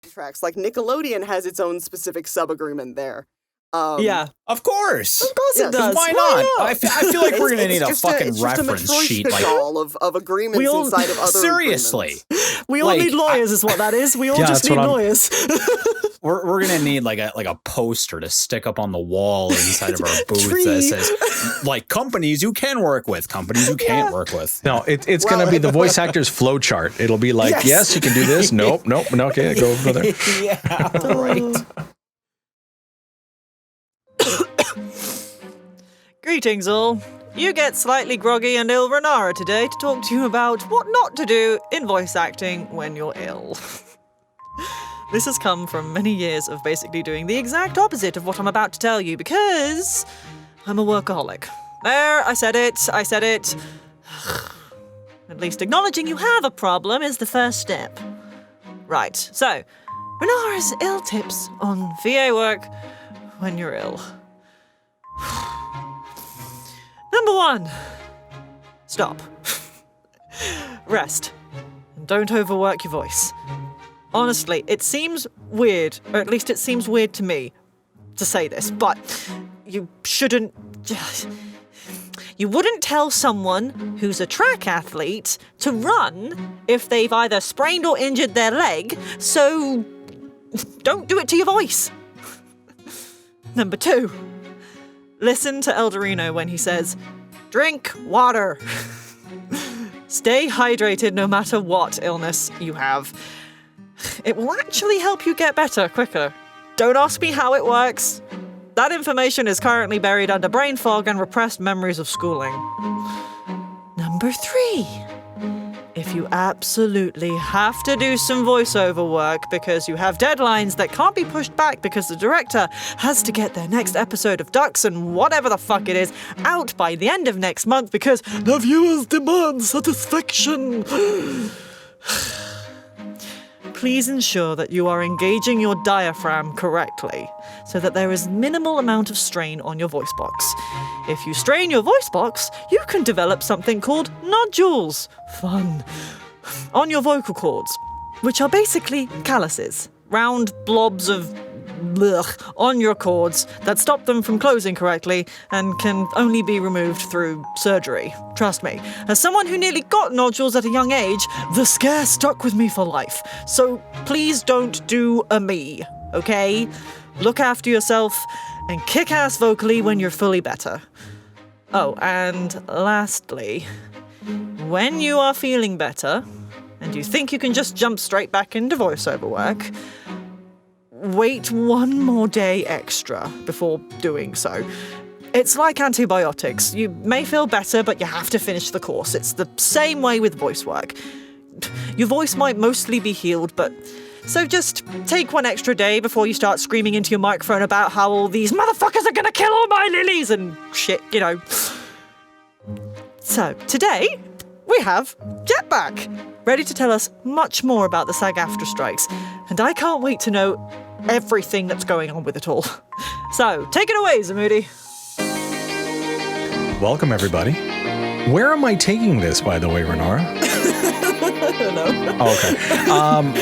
Tracks. Like Nickelodeon has its own specific sub-agreement there. Yeah. Of course. Of course it does. Why not? I feel like we're going to need a fucking it's reference just a sheet. Like, of agreements inside of other seriously. agreements. We all need lawyers is what that is. We all just need lawyers. We're going to need like a poster to stick up on the wall inside of our booth that says, like, companies you can work with, companies you can't work with. No, it's going to be the voice actor's flow chart. It'll be like, yes, you can do this. Nope. Okay, go over there. Yeah, right. Greetings all. You get slightly groggy and ill Renara today to talk to you about what not to do in voice acting when you're ill. This has come from many years of basically doing the exact opposite of what I'm about to tell you because I'm a workaholic. There, I said it. At least acknowledging you have a problem is the first step. Right, so, Renara's ill tips on VA work when you're ill. Number 1. Stop. Rest. And don't overwork your voice. Honestly, it seems weird, or at least it seems weird to me to say this, but you shouldn't... You wouldn't tell someone who's a track athlete to run if they've either sprained or injured their leg, so don't do it to your voice. Number 2. Listen to Eldurrino when he says, drink water. Stay hydrated no matter what illness you have. It will actually help you get better quicker. Don't ask me how it works. That information is currently buried under brain fog and repressed memories of schooling. Number 3. If you absolutely have to do some voiceover work because you have deadlines that can't be pushed back because the director has to get their next episode of Ducks and whatever the fuck it is out by the end of next month because the viewers demand satisfaction. Please ensure that you are engaging your diaphragm correctly so that there is minimal amount of strain on your voice box. If you strain your voice box, you can develop something called nodules. Fun. On your vocal cords, which are basically calluses, round blobs of on your cords that stop them from closing correctly and can only be removed through surgery. Trust me, as someone who nearly got nodules at a young age, the scare stuck with me for life. So please don't do a me, okay? Look after yourself and kick ass vocally when you're fully better. Oh, and lastly, when you are feeling better and you think you can just jump straight back into voiceover work, wait one more day extra before doing so. It's like antibiotics. You may feel better, but you have to finish the course. It's the same way with voice work. Your voice might mostly be healed, but so just take one extra day before you start screaming into your microphone about how all these motherfuckers are gonna kill all my lilies and shit, you know. So, today, we have Jett back, ready to tell us much more about the SAG-AFTRA strikes, and I can't wait to know everything that's going on with it all. So, take it away, Zamoody. Welcome, everybody. Where am I taking this, by the way, Renara? I don't know. Oh, okay.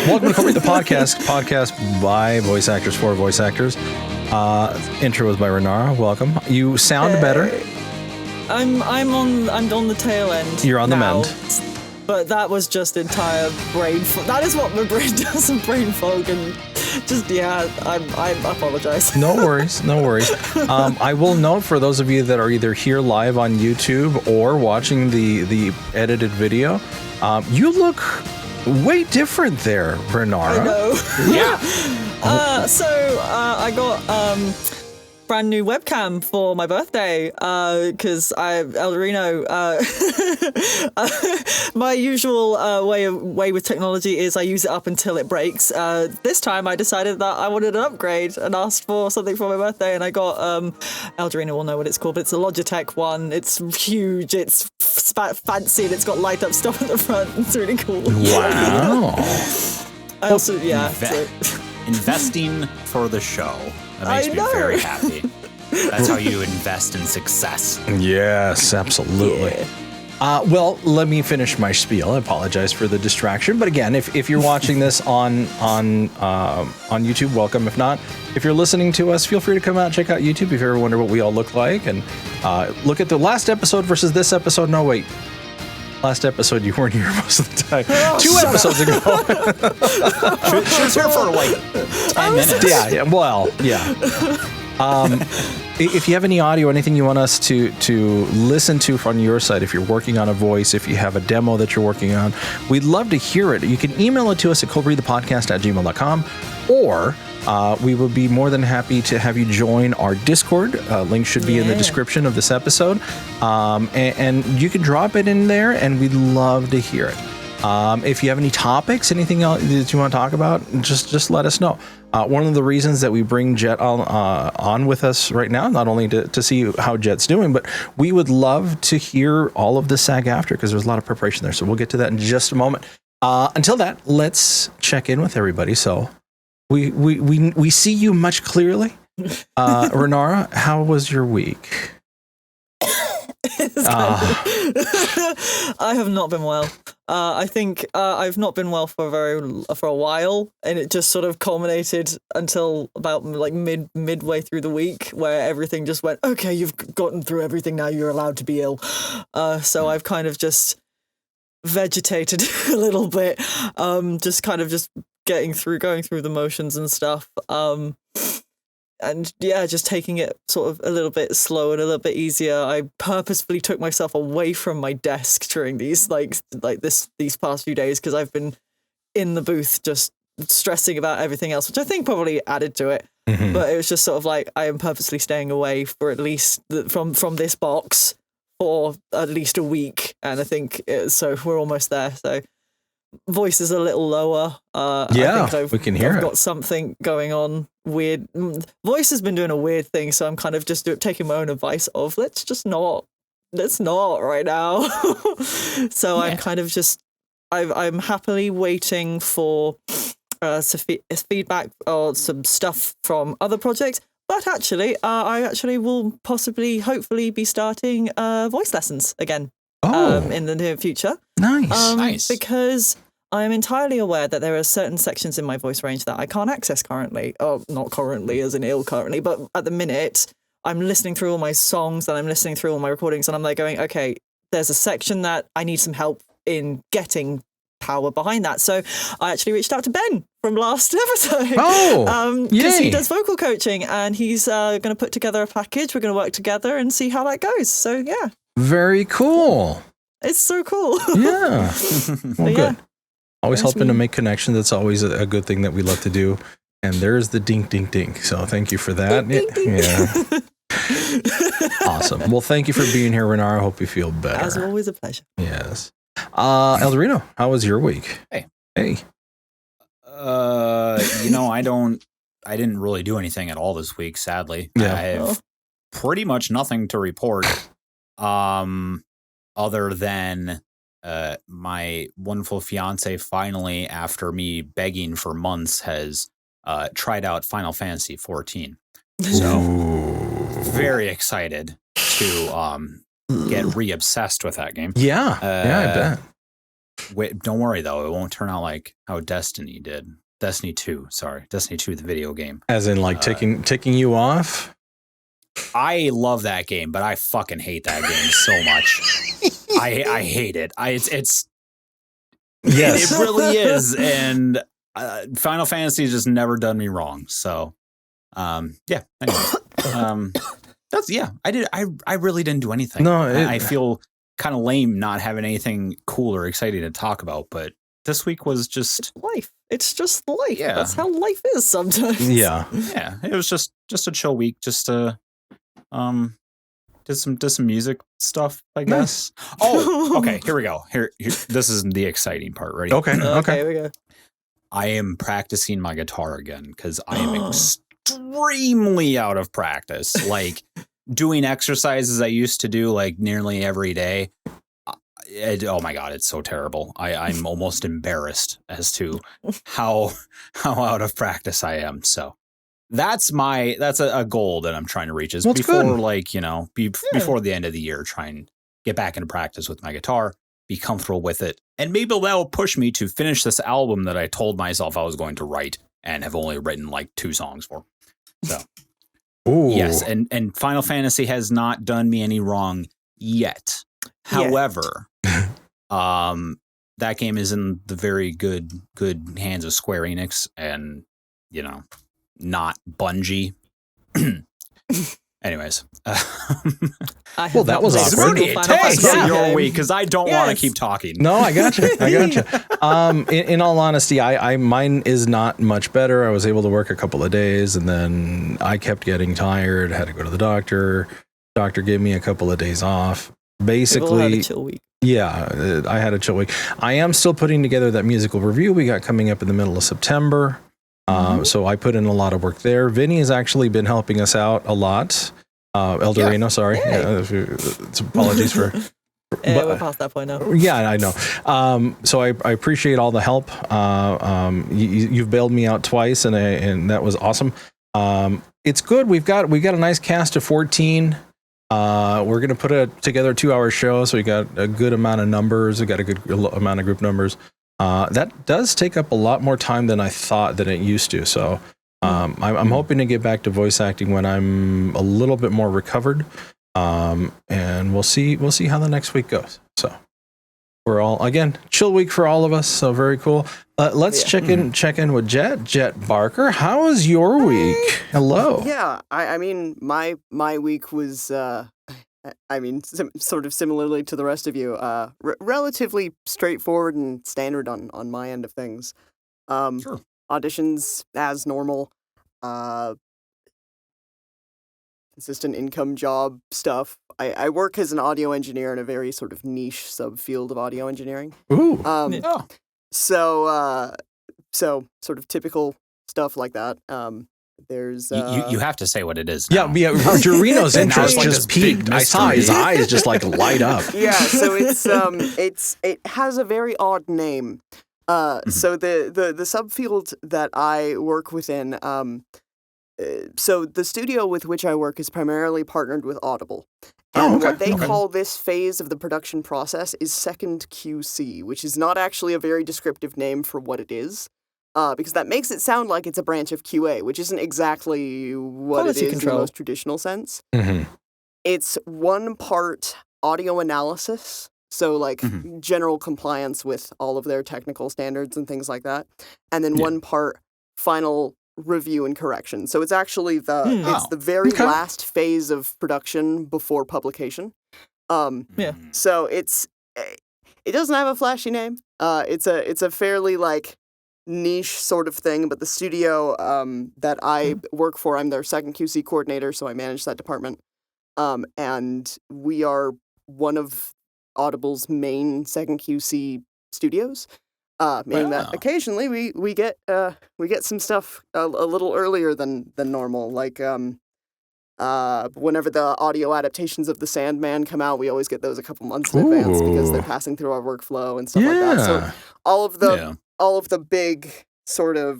Welcome to ColdRead the podcast by voice actors for voice actors. Intro was by Renara. Welcome. You sound better. I'm on the tail end. You're on the now, mend. But that was just entire brain fog. That is what my brain does, some brain fog, and just, yeah, I apologize. No worries. I will note for those of you that are either here live on YouTube or watching the edited video, you look way different there, Renara. I know. Yeah. So I got brand new webcam for my birthday because Eldurrino. My usual way with technology is I use it up until it breaks. This time I decided that I wanted an upgrade and asked for something for my birthday, and I got Eldurrino will know what it's called, but it's a Logitech one. It's huge. It's fancy, and it's got light up stuff at the front. It's really cool. Wow. I also Investing for the show. That makes me very happy. That's how you invest in success. Yes, absolutely. Well, let me finish my spiel. I apologize for the distraction. But again, if you're watching this on YouTube, welcome. If not, if you're listening to us, feel free to come out and check out YouTube if you ever wonder what we all look like. And look at the last episode versus this episode. No, wait. Last episode, you weren't here most of the time. 2 episodes ago. She was here for like 10 minutes. Yeah. Well, yeah. If you have any audio, anything you want us to listen to from your side, if you're working on a voice, if you have a demo that you're working on, we'd love to hear it. You can email it to us at ColdReadthePodcast@gmail.com, or we would be more than happy to have you join our Discord. Link should be in the description of this episode. And you can drop it in there, and we'd love to hear it. If you have any topics, anything else that you want to talk about, just let us know. One of the reasons that we bring Jett on with us right now, not only to see how Jett's doing, but we would love to hear all of the SAG-AFTRA, because there's a lot of preparation there. So we'll get to that in just a moment. Until that, let's check in with everybody. So we see you much clearly. Renara, how was your week? I have not been well. I think I've not been well for a while, and it just sort of culminated until about like midway through the week, where everything just went, okay, you've gotten through everything, now you're allowed to be ill. So I've kind of just vegetated a little bit, just going through the motions and stuff. And yeah, just taking it sort of a little bit slow and a little bit easier. I purposefully took myself away from my desk during these these past few days, because I've been in the booth just stressing about everything else, which I think probably added to it. Mm-hmm. But it was just sort of like, I am purposely staying away for at least from this box for at least a week, and I think so we're almost there. So voice is a little lower. I think we can hear I've got something going on weird. Voice has been doing a weird thing, so I'm kind of just taking my own advice of let's not right now. So I'm kind of just I'm happily waiting for some feedback or some stuff from other projects. But actually, I actually will hopefully be starting voice lessons again. In the near future. Nice. Because I am entirely aware that there are certain sections in my voice range that I can't access currently. Oh, not currently as in ill currently, but at the minute, I'm listening through all my songs and I'm listening through all my recordings, and I'm like going, okay, there's a section that I need some help in getting power behind that. So I actually reached out to Ben from last episode. Because he does vocal coaching, and he's going to put together a package. We're going to work together and see how that goes. So yeah. Very cool. It's so cool. Yeah. Well, good. Always There's helping to me. make connection. That's always a good thing that we love to do. And there's the dink, dink, dink. So thank you for that. Dink, dink, dink. Yeah. Awesome. Well, thank you for being here, Renara. I hope you feel better. As always, a pleasure. Yes. Eldurrino, how was your week? Hey. I didn't really do anything at all this week, sadly. Yeah. I have pretty much nothing to report. Other than my wonderful fiance finally, after me begging for months, has tried out Final Fantasy 14. So very excited to get re-obsessed with that game. Yeah, I bet. Wait, don't worry though, it won't turn out like how Destiny did. Destiny 2, the video game. As in like ticking you off? I love that game, but I fucking hate that game so much. I hate it. It's yes, it really is. And Final Fantasy has just never done me wrong. So, yeah. Anyway, I really didn't do anything. No, I feel kind of lame not having anything cool or exciting to talk about. But this week was just life. It's just life. Yeah. That's how life is sometimes. Yeah. Yeah. It was just a chill week. Just to did some music stuff, I guess. Nice. Oh, okay. Here we go. Here. This is the exciting part. Ready? Okay. Here we go. I am practicing my guitar again because I am extremely out of practice. Like doing exercises I used to do like nearly every day. Oh my God, it's so terrible. I'm almost embarrassed as to how out of practice I am. So that's a goal that I'm trying to reach is before good. Before the end of the year, try and get back into practice with my guitar, be comfortable with it, and maybe that'll push me to finish this album that I told myself I was going to write and have only written like 2 songs for. So, Ooh. yes, and Final Fantasy has not done me any wrong yet. However, that game is in the very good hands of Square Enix and, you know, not Bungie. Anyways. Well, that was awkward. Tell us your week, because I don't want to keep talking. No, I got you. In all honesty, I mine is not much better. I was able to work a couple of days, and then I kept getting tired. Had to go to the doctor. Doctor gave me a couple of days off. Basically, had a chill week. Yeah, I had a chill week. I am still putting together that musical review we got coming up in the middle of September. So I put in a lot of work there. Vinny has actually been helping us out a lot. Eldurrino, sorry. It's apologies for... we're past that point now. Yeah, I know. So I appreciate all the help. You've bailed me out twice, and that was awesome. It's good. We've got a nice cast of 14. We're going to put together a 2-hour show, so we got a good amount of numbers. We got a good amount of group numbers. That does take up a lot more time than I thought that it used to. So I'm hoping to get back to voice acting when I'm a little bit more recovered. And we'll see how the next week goes. So we're all, again, chill week for all of us. So very cool. Let's check in with Jett Barker. How was your week? Hello. Yeah, I mean, my week was, sort of similarly to the rest of you, relatively straightforward and standard on my end of things. Sure. Auditions as normal, consistent income job stuff. I work as an audio engineer in a very sort of niche subfield of audio engineering. Ooh. So sort of typical stuff like that. There's you have to say what it is now. Yeah. Eldurrino's interest like just this big peaked. I saw his mystery. eyes just like light up. Yeah, so it has a very odd name. So the subfield that I work within, so the studio with which I work is primarily partnered with Audible. And what they call this phase of the production process is second QC, which is not actually a very descriptive name for what it is. Because that makes it sound like it's a branch of QA, which isn't exactly what Quality it is control. in the most traditional sense. Mm-hmm. It's one part audio analysis, so like general compliance with all of their technical standards and things like that, and then one part final review and correction. So it's actually the very last phase of production before publication. So it doesn't have a flashy name. It's a fairly like niche sort of thing, but the studio that I work for, I'm their second QC coordinator, so I manage that department. And we are one of Audible's main second QC studios, meaning that occasionally we get some stuff a little earlier than normal. Like whenever the audio adaptations of The Sandman come out, we always get those a couple months in advance because they're passing through our workflow and stuff like that. So all of the big sort of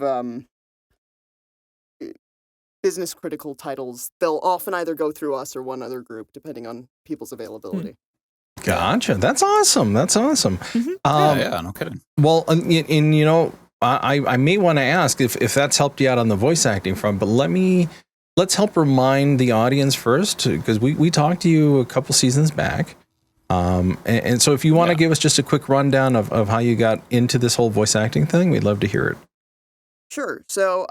business critical titles, they'll often either go through us or one other group, depending on people's availability. Gotcha. That's awesome. No kidding. Well, and you know, I may want to ask if that's helped you out on the voice acting front, but let's help remind the audience first, because we talked to you a couple seasons back. And so if you want to give us just a quick rundown of how you got into this whole voice acting thing, we'd love to hear it. Sure. So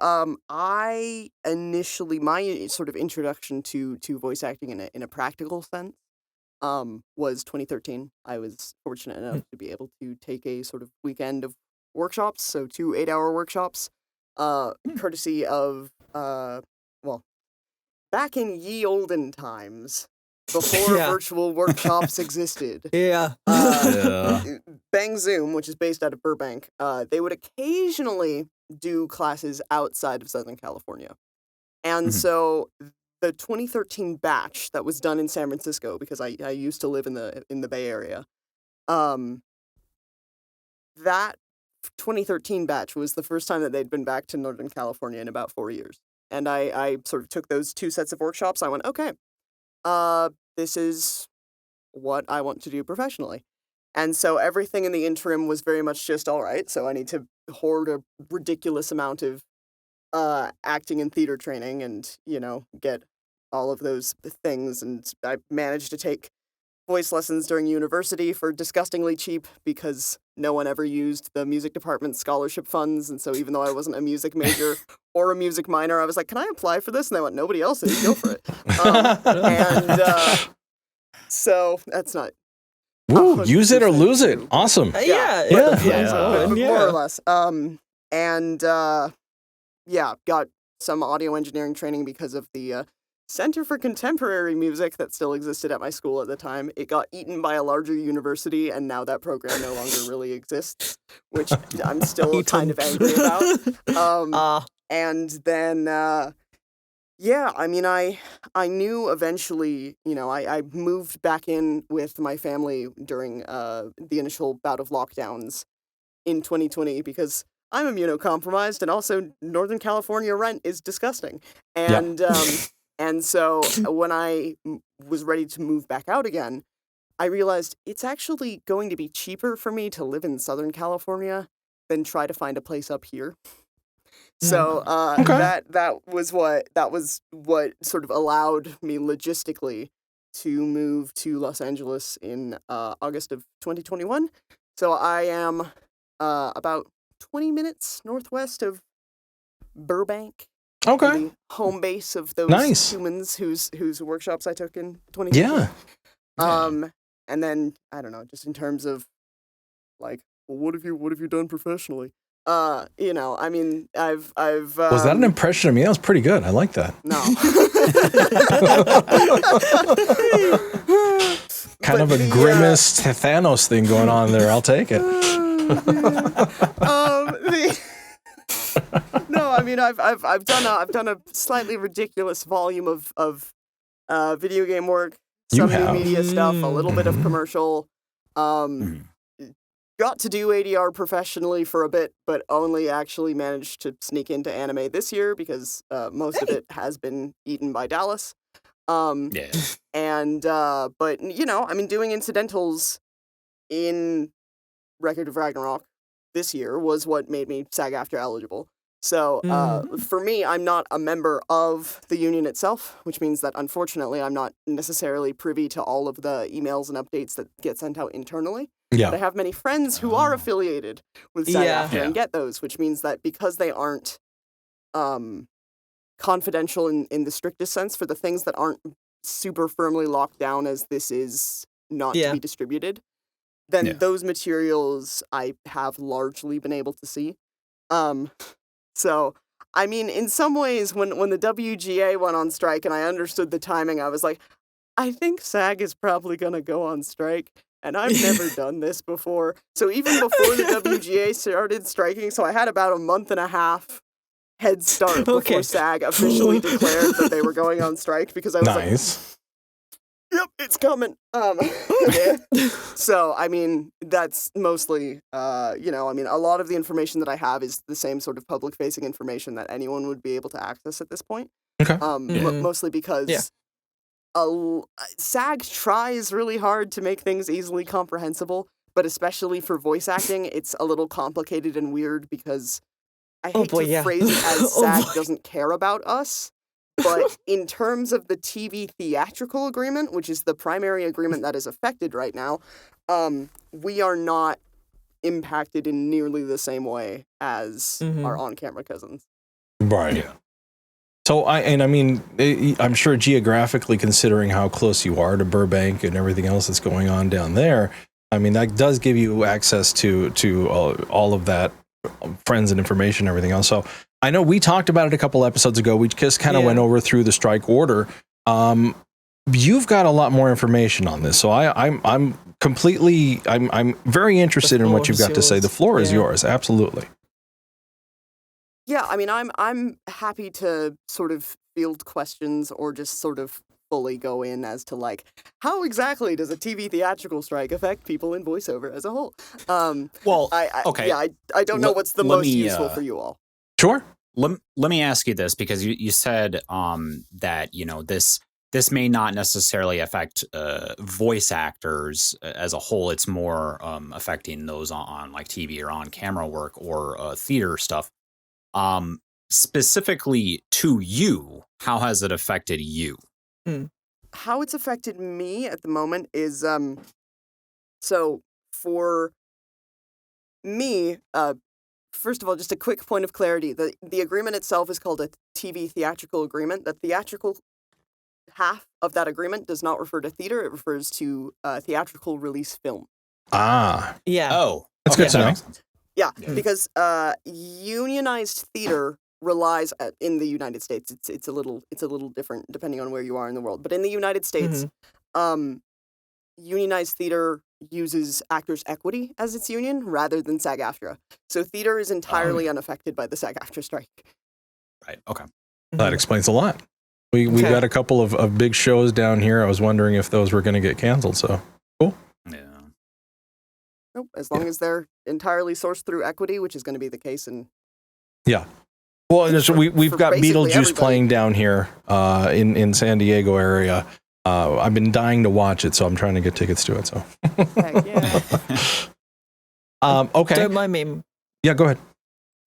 I initially, my sort of introduction to voice acting in a practical sense was 2013. I was fortunate enough to be able to take a sort of weekend of workshops, so 2 8-hour workshops, courtesy of, back in ye olden times, before virtual workshops existed. Bang Zoom, which is based out of Burbank, they would occasionally do classes outside of Southern California. And so the 2013 batch that was done in San Francisco, because I used to live in the Bay Area, that 2013 batch was the first time that they'd been back to Northern California in about 4 years. And I sort of took those 2 sets of workshops. I went, okay, this is what I want to do professionally. And so everything in the interim was very much just, all right, so I need to hoard a ridiculous amount of acting and theater training and, get all of those things. And I managed to take voice lessons during university for disgustingly cheap because no one ever used the music department's scholarship funds. And so even though I wasn't a music major or a music minor, I was like, can I apply for this? And they went, nobody else is, go for it. So that's not... Woo, use it or lose it. Awesome. More or less. Got some audio engineering training because of the Center for Contemporary Music that still existed at my school at the time. It got eaten by a larger university, and now that program no longer really exists, which I'm still kind of angry about. And then, I knew eventually, I moved back in with my family during the initial bout of lockdowns in 2020 because I'm immunocompromised, and also Northern California rent is disgusting. And and so when I was ready to move back out again, I realized it's actually going to be cheaper for me to live in Southern California than try to find a place up here. So that was what sort of allowed me logistically to move to Los Angeles in August of 2021. So I am about 20 minutes northwest of Burbank. Okay. The home base of those humans whose workshops I took in 2020. Yeah. And then I don't know, just in terms of like, well, what have you done professionally? I've was that an impression of me? That was pretty good. I like that. No. Kind of a grimace Thanos thing going on there. I'll take it. No, I mean I've done a slightly ridiculous volume of video game work, some new media stuff, a little bit of commercial. Got to do ADR professionally for a bit, but only actually managed to sneak into anime this year because most of it has been eaten by Dallas. But doing incidentals in Record of Ragnarok this year was what made me SAG-AFTRA eligible. So for me, I'm not a member of the union itself, which means that unfortunately I'm not necessarily privy to all of the emails and updates that get sent out internally. Yeah. But I have many friends who are affiliated with SAG-AFTRA and get those, which means that because they aren't confidential in the strictest sense for the things that aren't super firmly locked down as this is not to be distributed, then those materials I have largely been able to see. So, I mean, in some ways, when the WGA went on strike and I understood the timing, I was like, I think SAG is probably going to go on strike. And I've never done this before. So even before the WGA started striking, so I had about a month and a half head start before SAG officially declared that they were going on strike because I was like, yep, it's coming. So, I mean, that's mostly, a lot of the information that I have is the same sort of public-facing information that anyone would be able to access at this point. Okay. Mostly because SAG tries really hard to make things easily comprehensible, but especially for voice acting, it's a little complicated and weird because I hate to phrase it as SAG doesn't care about us. But in terms of the TV theatrical agreement, which is the primary agreement that is affected right now, we are not impacted in nearly the same way as our on-camera cousins. Right. Yeah. So, I'm sure geographically, considering how close you are to Burbank and everything else that's going on down there, I mean, that does give you access to all of that friends and information and everything else. So I know we talked about it a couple episodes ago. We just kind of went over through the strike order. You've got a lot more information on this. So I'm very interested in what you've got to say. The floor is yours. Absolutely. Yeah, I mean, I'm happy to sort of field questions or just sort of fully go in as to like how exactly does a TV theatrical strike affect people in voiceover as a whole. I don't know what's the most useful for you all. Sure. Let me ask you this because you said that this this may not necessarily affect voice actors as a whole. It's more affecting those on like TV or on camera work or theater stuff. Specifically to you, how has it affected you? How it's affected me at the moment is so for me, first of all, just a quick point of clarity. The agreement itself is called a TV theatrical agreement. The theatrical half of that agreement does not refer to theater. It refers to theatrical release film. Yeah. Oh, that's good to know. Yeah, because unionized theater relies in the United States. It's a little different depending on where you are in the world. But in the United States, unionized theater uses Actors' Equity as its union rather than SAG-AFTRA. So theater is entirely unaffected by the SAG-AFTRA strike. Right. Okay. That explains a lot. We got a couple of big shows down here. I was wondering if those were going to get canceled. So cool. Yeah. Nope. As long as they're entirely sourced through equity, which is going to be the case in. Yeah. Well, and so we've got basically Beetlejuice everybody. playing down here in San Diego area. I've been dying to watch it, so I'm trying to get tickets to it. So. Heck yeah. Okay. Don't mind me. Yeah, go ahead.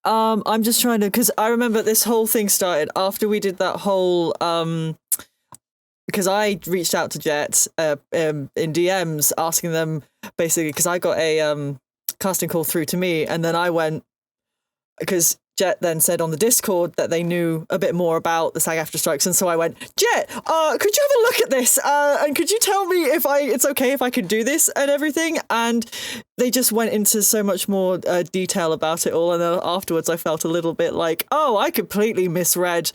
I'm just trying to, because I remember this whole thing started after we did that whole, because I reached out to Jett in DMs asking them basically, because I got a casting call through to me, and then I went, because Jett then said on the Discord that they knew a bit more about the SAG-AFTRA strikes, and so I went, Jett, could you have a look at this, and could you tell me if it's okay if I could do this and everything? And they just went into so much more detail about it all, and then afterwards I felt a little bit like, oh, I completely misread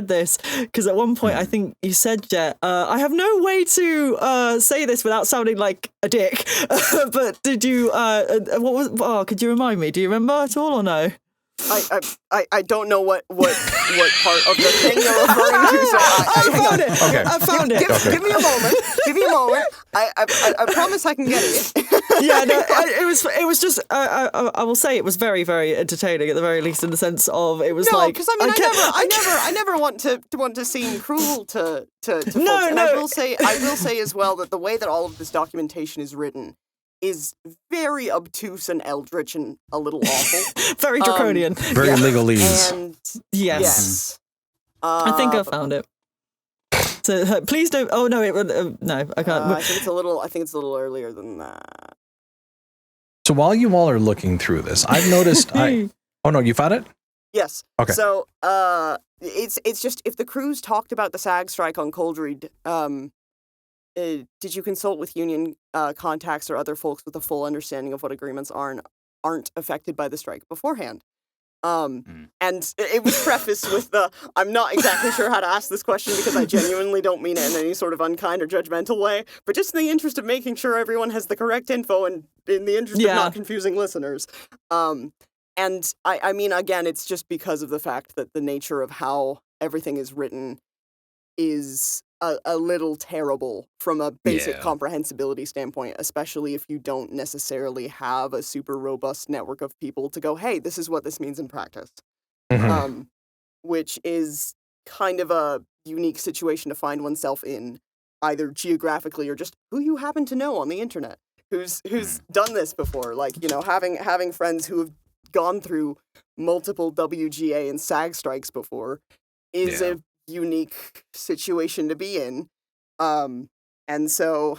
this, because at one point I think you said, Jett, I have no way to say this without sounding like a dick, but did you could you remind me, do you remember at all or no? I don't know what part of the thing you're referring to. So I found it. Give me a moment. I promise I can get it. Yeah, no, it was just I will say it was very, very entertaining at the very least, in the sense of it was like, because I never want to seem cruel to folks. And I will say as well that the way that all of this documentation is written is very obtuse and eldritch and a little awful. Very draconian. Very legalese. And yes. I think I found it. So please don't. Oh no! No, I can't. I think it's a little earlier than that. So while you all are looking through this, I've noticed. Oh no, you found it? Yes. Okay. So it's just, if the crews talked about the SAG strike on ColdRead, did you consult with union contacts or other folks with a full understanding of what agreements aren't affected by the strike beforehand? And it was prefaced with I'm not exactly sure how to ask this question because I genuinely don't mean it in any sort of unkind or judgmental way, but just in the interest of making sure everyone has the correct info and in the interest of not confusing listeners. And I mean, again, it's just because of the fact that the nature of how everything is written is a little terrible from a basic comprehensibility standpoint, especially if you don't necessarily have a super robust network of people to go, hey, this is what this means in practice. Which is kind of a unique situation to find oneself in, either geographically or just who you happen to know on the internet, who's done this before. Like, you know, having friends who have gone through multiple WGA and SAG strikes before is a unique situation to be in. And so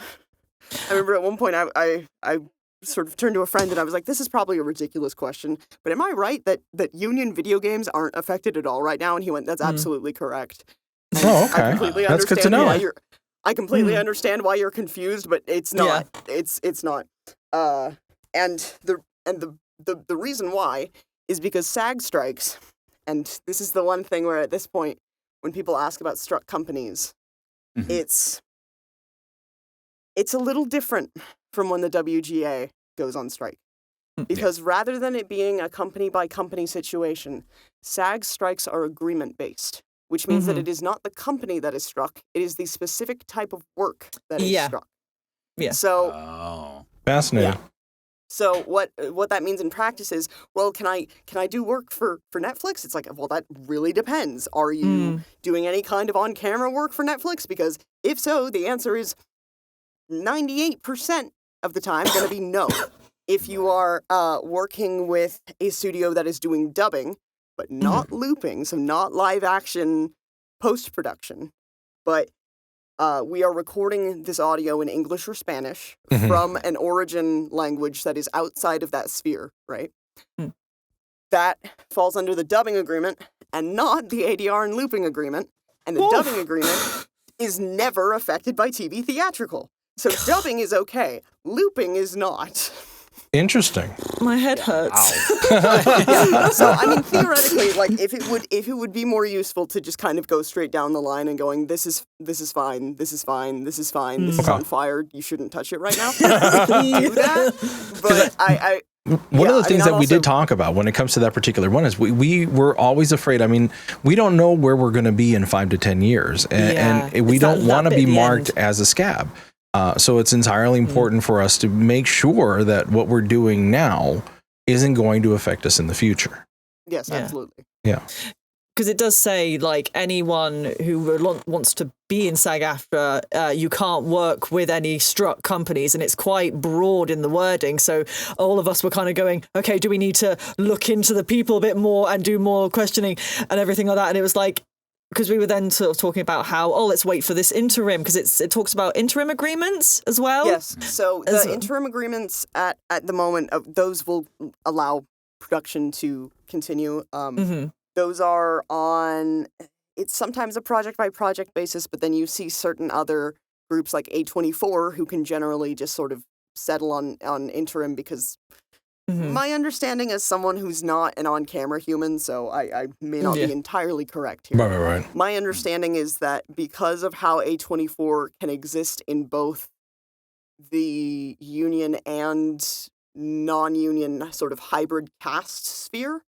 I remember at one point I sort of turned to a friend and I was like, this is probably a ridiculous question, but am I right that union video games aren't affected at all right now? And he went, that's absolutely correct. And oh, okay. I completely That's good to know. I completely understand why you're confused, but it's not. Yeah. It's not. And the reason why is because SAG strikes, and this is the one thing where at this point, when people ask about struck companies, it's a little different from when the WGA goes on strike. Because rather than it being a company-by-company situation, SAG strikes are agreement-based, which means that it is not the company that is struck, it is the specific type of work that is struck. Yeah. So, fascinating. Yeah. So what that means in practice is, well, can I do work for Netflix? It's like, well, that really depends. Are you doing any kind of on-camera work for Netflix? Because if so, the answer is 98% of the time going to be no. If you are working with a studio that is doing dubbing, but not looping, so not live action post-production, but we are recording this audio in English or Spanish from an origin language that is outside of that sphere, right? That falls under the dubbing agreement and not the ADR and looping agreement. And the dubbing agreement is never affected by TV theatrical. So dubbing is okay. Looping is not. Interesting. My head hurts. So I mean, theoretically, like if it would be more useful to just kind of go straight down the line and going, this is fine, this is fine, this is fine, this is on fire, you shouldn't touch it right now. We can do that, but One of the things that we did talk about when it comes to that particular one is we were always afraid. I mean, we don't know where we're going to be in 5 to 10 years, and we don't want to be marked as a scab. So it's entirely important for us to make sure that what we're doing now isn't going to affect us in the future. Yes, absolutely. Yeah. Because it does say, like, anyone who wants to be in SAG-AFTRA, you can't work with any struck companies, and it's quite broad in the wording. So all of us were kind of going, okay, do we need to look into the people a bit more and do more questioning and everything like that? And it was like, because we were then sort of talking about how, let's wait for this interim, because it talks about interim agreements as well. Yes, so the interim agreements at the moment, those will allow production to continue. Those are on, it's sometimes a project-by-project basis, but then you see certain other groups like A24 who can generally just sort of settle on interim because my understanding as someone who's not an on-camera human, so I may not be entirely correct here. Right. My understanding is that because of how A24 can exist in both the union and non-union sort of hybrid cast sphere,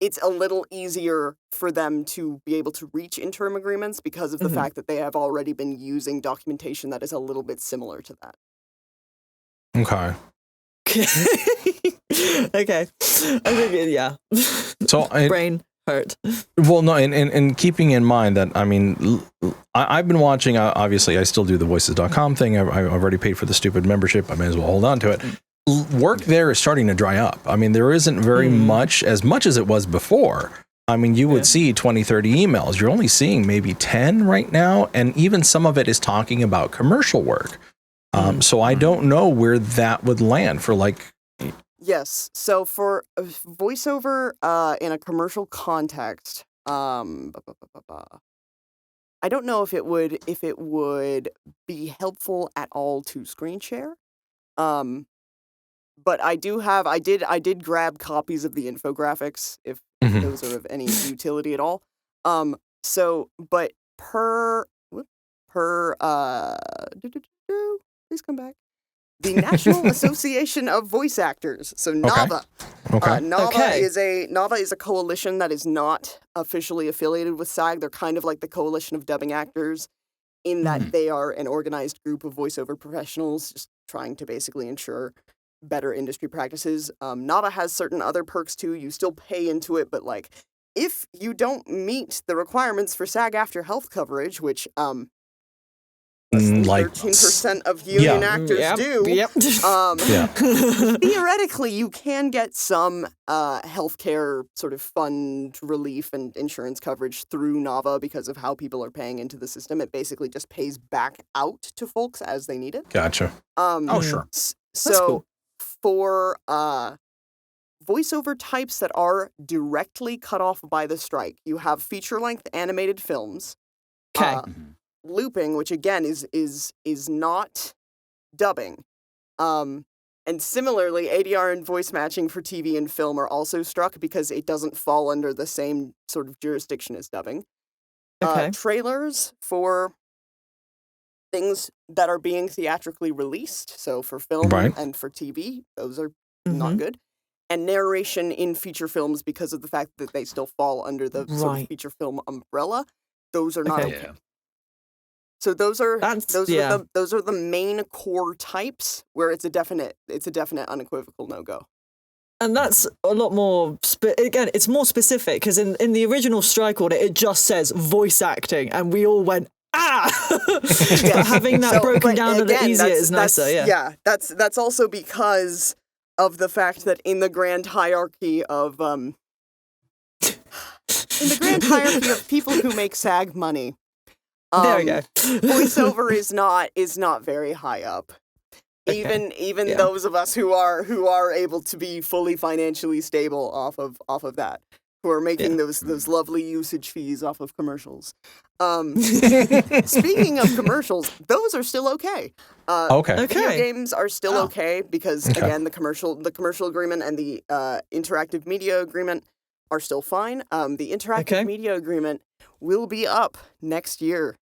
it's a little easier for them to be able to reach interim agreements because of the fact that they have already been using documentation that is a little bit similar to that. Okay. Okay. I think, So brain hurt. Well, no, and keeping in mind that, I mean, I've been watching, obviously, I still do the voices.com thing. I've already paid for the stupid membership. I may as well hold on to it. Work there is starting to dry up. I mean, there isn't very much as it was before. I mean, you would see 20, 30 emails. You're only seeing maybe 10 right now. And even some of it is talking about commercial work. So I don't know where that would land for like. Yes. So for a voiceover in a commercial context, I don't know if it would be helpful at all to screen share. But I did grab copies of the infographics if those are of any utility at all. But please come back. The National Association of Voice Actors, so NAVA. Okay. NAVA is a coalition that is not officially affiliated with SAG. They're kind of like the Coalition of Dubbing Actors in that they are an organized group of voiceover professionals just trying to basically ensure better industry practices. NAVA has certain other perks too. You still pay into it, but like if you don't meet the requirements for SAG-AFTRA health coverage, which like 13% of union actors do. Theoretically, you can get some healthcare sort of fund relief and insurance coverage through NAVA because of how people are paying into the system. It basically just pays back out to folks as they need it. Gotcha. Sure. So cool. For voiceover types that are directly cut off by the strike, you have feature-length animated films. Okay. Looping, which again is not dubbing, and similarly, ADR and voice matching for TV and film are also struck because it doesn't fall under the same sort of jurisdiction as dubbing. Trailers for things that are being theatrically released, so for film and for TV, those are not good. And narration in feature films because of the fact that they still fall under the sort of feature film umbrella, those are not okay. So those are That's- those are the main core types where it's a definite unequivocal no-go. And that's a lot more, again, it's more specific, because in the original strike order, it just says voice acting, and we all went, But having that broken down a little easier is nicer, Yeah, that's also because of the fact that in the grand hierarchy of people who make SAG money, there we go. voiceover is not very high up. Okay. Even those of us who are able to be fully financially stable off of that, who are making those lovely usage fees off of commercials. Speaking of commercials, those are still okay. Video games are still okay because again the commercial agreement and the interactive media agreement are still fine. The interactive media agreement will be up next year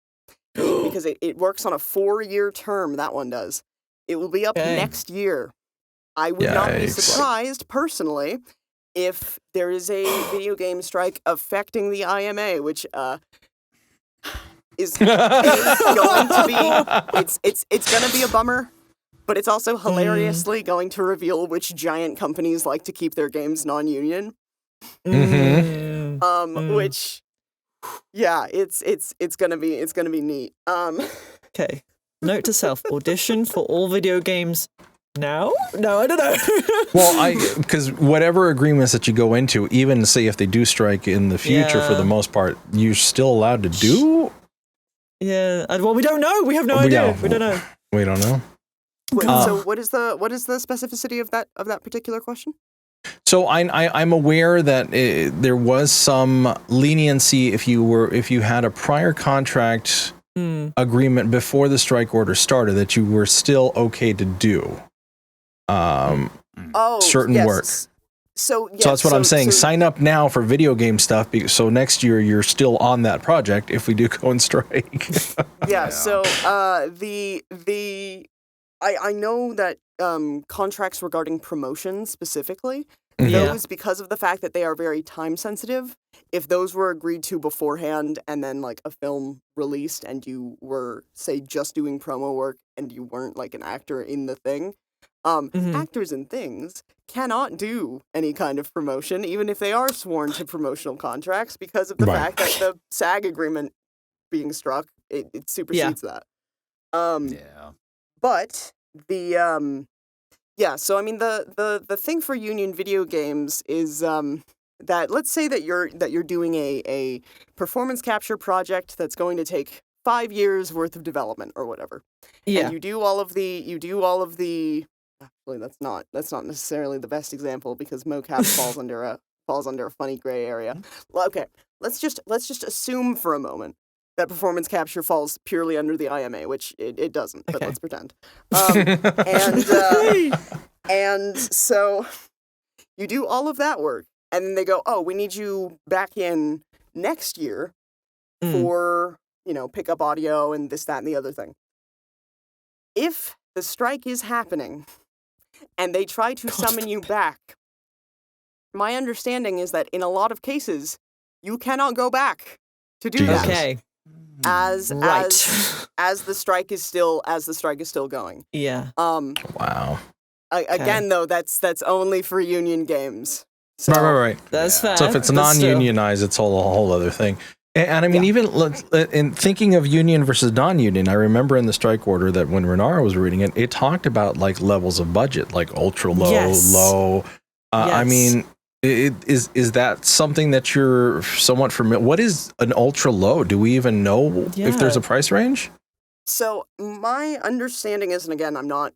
because it works on a 4-year term. That one does. It will be up next year. I would not be surprised, personally, if there is a video game strike affecting the IMA, which is going to be it's going to be a bummer, but it's also hilariously going to reveal which giant companies like to keep their games non-union. Which, it's gonna be neat. Okay. Note to self: audition for all video games now. No, I don't know. Well, because whatever agreements that you go into, even say if they do strike in the future, for the most part, you're still allowed to do. Yeah. Well, we don't know. We have no idea. We don't know. We don't know. Wait, so what is the specificity of that particular question? So I'm aware that there was some leniency if you had a prior contract agreement before the strike order started that you were still okay to do certain work. So that's what I'm saying. Sign up now for video game stuff, so next year you're still on that project if we do go and strike. So I know that contracts regarding promotion specifically, those, because of the fact that they are very time sensitive, if those were agreed to beforehand and then like a film released and you were, say, just doing promo work and you weren't like an actor in the thing, actors in things cannot do any kind of promotion, even if they are sworn to promotional contracts, because of the fact that the SAG agreement being struck, it supersedes that. But the so I mean the thing for union video games is that let's say that you're doing a performance capture project that's going to take 5 years worth of development or whatever. Yeah. And you do all of the actually that's not necessarily the best example because mocap falls under a funny gray area. Well, okay, let's just assume for a moment that performance capture falls purely under the IMA, which it doesn't, but let's pretend. And so you do all of that work, and then they go, oh, we need you back in next year for, pickup audio and this, that, and the other thing. If the strike is happening and they try to summon you back, my understanding is that in a lot of cases, you cannot go back to do that. Okay. As the strike is still going. Yeah. Wow. Again, though, that's only for union games. So, Right. That's fair. So if it's non-unionized, it's a whole other thing. And I mean, even in thinking of union versus non-union, I remember in the strike order that when Renara was reading it, it talked about like levels of budget, like ultra low, low. I mean, is that something that you're somewhat familiar? What is an ultra low? Do we even know if there's a price range? So my understanding is, and again, I'm not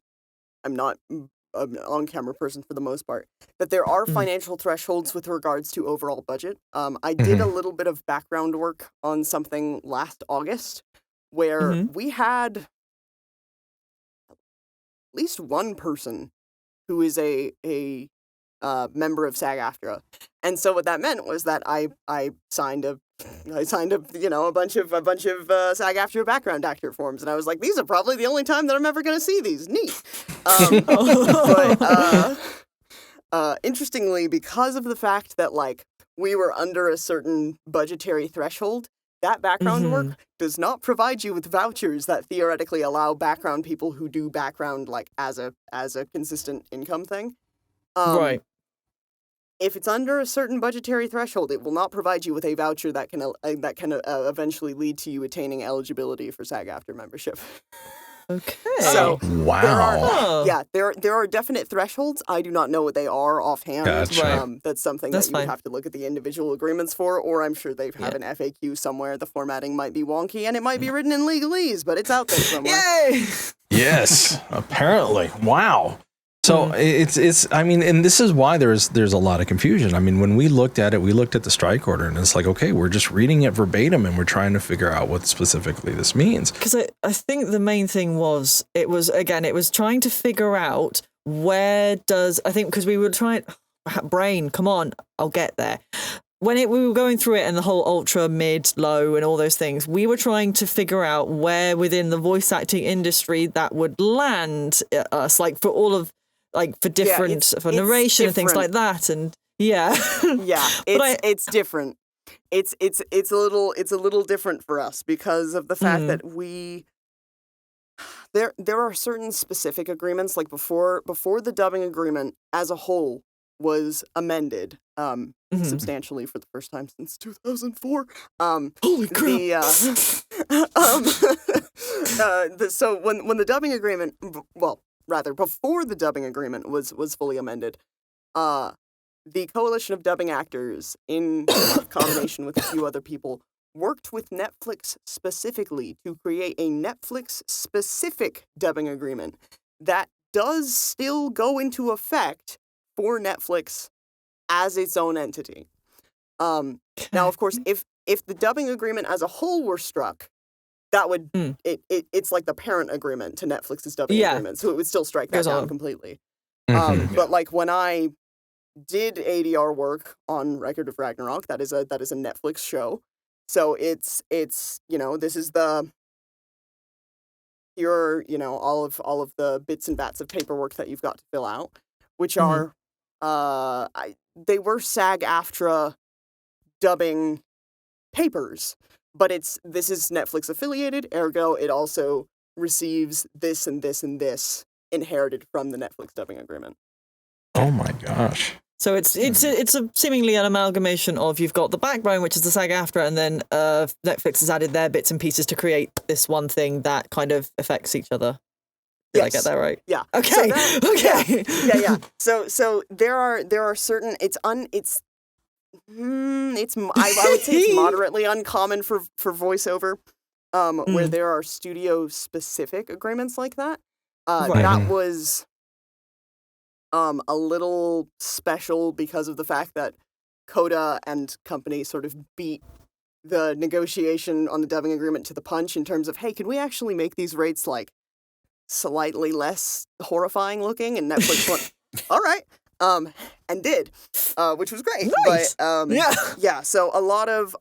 an on-camera person for the most part, that there are financial thresholds with regards to overall budget. I did a little bit of background work on something last August where we had at least one person who is a member of SAG-AFTRA, and so what that meant was that I signed a bunch of SAG-AFTRA background actor forms, and I was like, these are probably the only time that I'm ever going to see these. Neat. But interestingly, because of the fact that like we were under a certain budgetary threshold, that background work does not provide you with vouchers that theoretically allow background people who do background like as a consistent income thing. Right. If it's under a certain budgetary threshold, it will not provide you with a voucher that can eventually lead to you attaining eligibility for SAG-AFTRA membership. Okay. So wow. there are definite thresholds. I do not know what they are offhand. Gotcha. Right. That's something That's that you would fine. have to look at the individual agreements for, or I'm sure they have an FAQ somewhere. The formatting might be wonky, and it might be written in legalese, but it's out there somewhere. Yay! Yes, apparently. Wow. So it's I mean, and this is why there's a lot of confusion. I mean, when we looked at it, we looked at the strike order, and it's like, okay, we're just reading it verbatim, and we're trying to figure out what specifically this means. Because I think the main thing was, it was trying to figure out because we were trying, brain, come on, I'll get there. We were going through it and the whole ultra, mid, low and all those things, we were trying to figure out where within the voice acting industry that would land us, like for all of, like for different, for narration and things like that. And it's different. It's a little different for us because of the fact that there are certain specific agreements, like before the dubbing agreement as a whole was amended substantially for the first time since 2004. Holy crap! So when the dubbing agreement, before the dubbing agreement was fully amended, the Coalition of Dubbing Actors, in combination with a few other people, worked with Netflix specifically to create a Netflix-specific dubbing agreement that does still go into effect for Netflix as its own entity. Now, of course, if the dubbing agreement as a whole were struck, that would it's like the parent agreement to Netflix's dubbing agreement, so it would still strike that down completely. But like when I did ADR work on Record of Ragnarok, that is a Netflix show. So it's this is all of the bits and bats of paperwork that you've got to fill out, which are they were SAG-AFTRA dubbing papers, but this is Netflix affiliated, ergo it also receives this and this and this inherited from the Netflix dubbing agreement. Oh my gosh. So it's a seemingly an amalgamation of, you've got the backbone, which is the SAG-AFTRA, and then Netflix has added their bits and pieces to create this one thing that kind of affects each other. Did I get that right? Yeah. Okay. Okay. Yeah. So there are certain I would say it's moderately uncommon for voiceover, where there are studio specific agreements like that. That was a little special because of the fact that Coda and company sort of beat the negotiation on the dubbing agreement to the punch in terms of, hey, can we actually make these rates like slightly less horrifying looking? And Netflix went, all right, and did, which was great. Nice. But so a lot of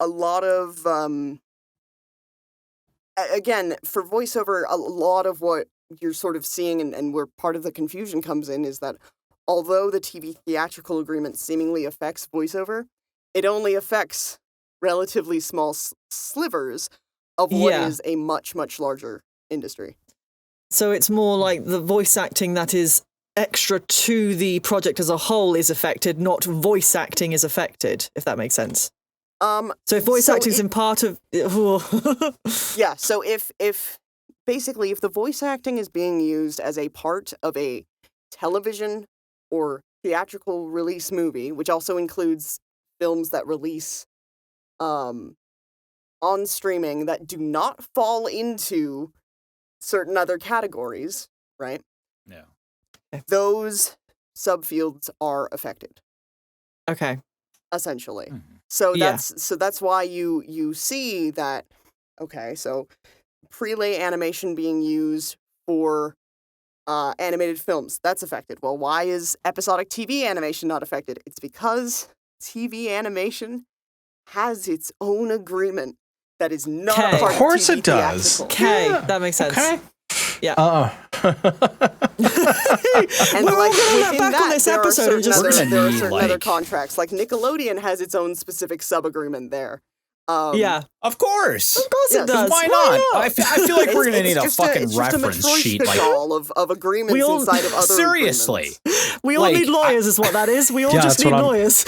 again, for voiceover, a lot of what you're sort of seeing and where part of the confusion comes in is that although the TV theatrical agreement seemingly affects voiceover, it only affects relatively small slivers of what is a much, much larger industry. So it's more like the voice acting that is extra to the project as a whole is affected, not voice acting is affected, if that makes sense. So if voice acting is in part of... Yeah, so if basically if the voice acting is being used as a part of a television or theatrical release movie, which also includes films that release on streaming that do not fall into certain other categories, right? Yeah. Those subfields are affected. Okay. Essentially. Mm-hmm. So that's why you see that, okay, so prelay animation being used for animated films, that's affected. Well, why is episodic TV animation not affected? It's because TV animation has its own agreement that is not a part of course TV it does. theatrical. Okay, that makes sense. Okay. Yeah. And We're all like gonna look within back on that, this there are episode and certain just- other, We're gonna there are need, certain other like- contracts. Like Nickelodeon has its own specific sub agreement there. Yeah. Of course. Of course Yeah, it does. Why not? I feel like we're going to need a fucking it's reference just a sheet. Like, of agreements We all- inside of other seriously. agreements. We all Like, need lawyers, is what that is. We all Yeah, just that's need what I'm- lawyers.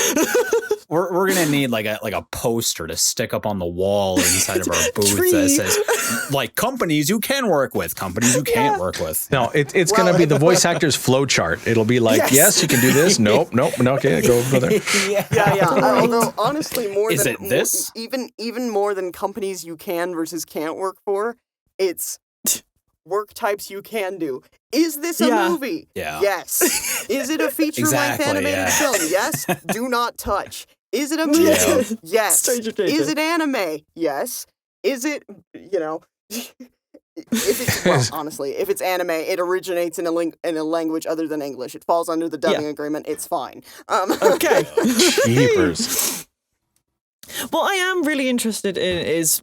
We're gonna need like a poster to stick up on the wall inside of our booth Tree. that says like companies you can work with, companies you can't work with. No, it's going to be the voice actor's flow chart. It'll be like, yes, you can do this. Nope. No, okay, go further. Yeah. Although honestly, more Is than it this? even more than companies you can versus can't work for, it's work types you can do. Is this a movie? Yeah. Yes. Is it a feature-length Exactly, animated yeah. film? Yes. Do not touch. Is it a movie? Yeah. Yes. Stranger danger. Is it anime? Yes. Is it, if it's, well, honestly, if it's anime, it originates in a language other than English. It falls under the dubbing agreement. It's fine. Okay. Jeepers. What I am really interested in is,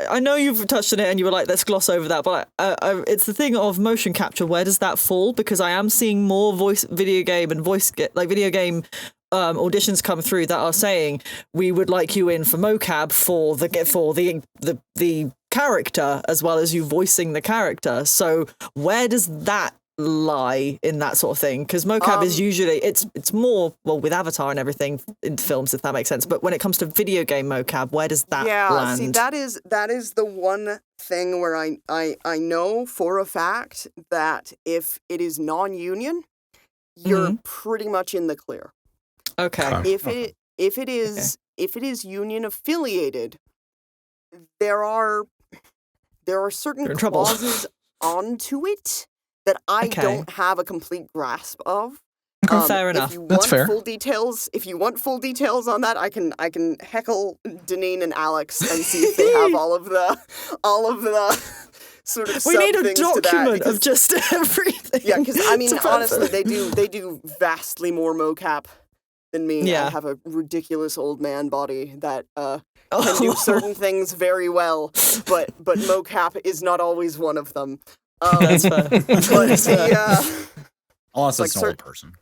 I know you've touched on it and you were like, let's gloss over that, but it's the thing of motion capture. Where does that fall? Because I am seeing more video game auditions come through that are saying we would like you in for mocap for the character as well as you voicing the character. So where does that lie in that sort of thing? Because mocap is usually it's more, well, with Avatar and everything in films, if that makes sense, but when it comes to video game mocap, where does that land? See, that is the one thing where I know for a fact that if it is non-union, you're pretty much in the clear. Okay. If it is union affiliated, there are certain clauses onto it that I don't have a complete grasp of. Fair enough. That's fair. If you want full details on that, I can heckle Deneen and Alex and see if they have all of the sort of we need a sub-things to that, document because- of just everything. Yeah, because I mean, It's a honestly, benefit. they do vastly more mocap than me. Yeah. I have a ridiculous old man body that can do certain things very well, but mocap is not always one of them. That's fair. But the Unless it's like an old person.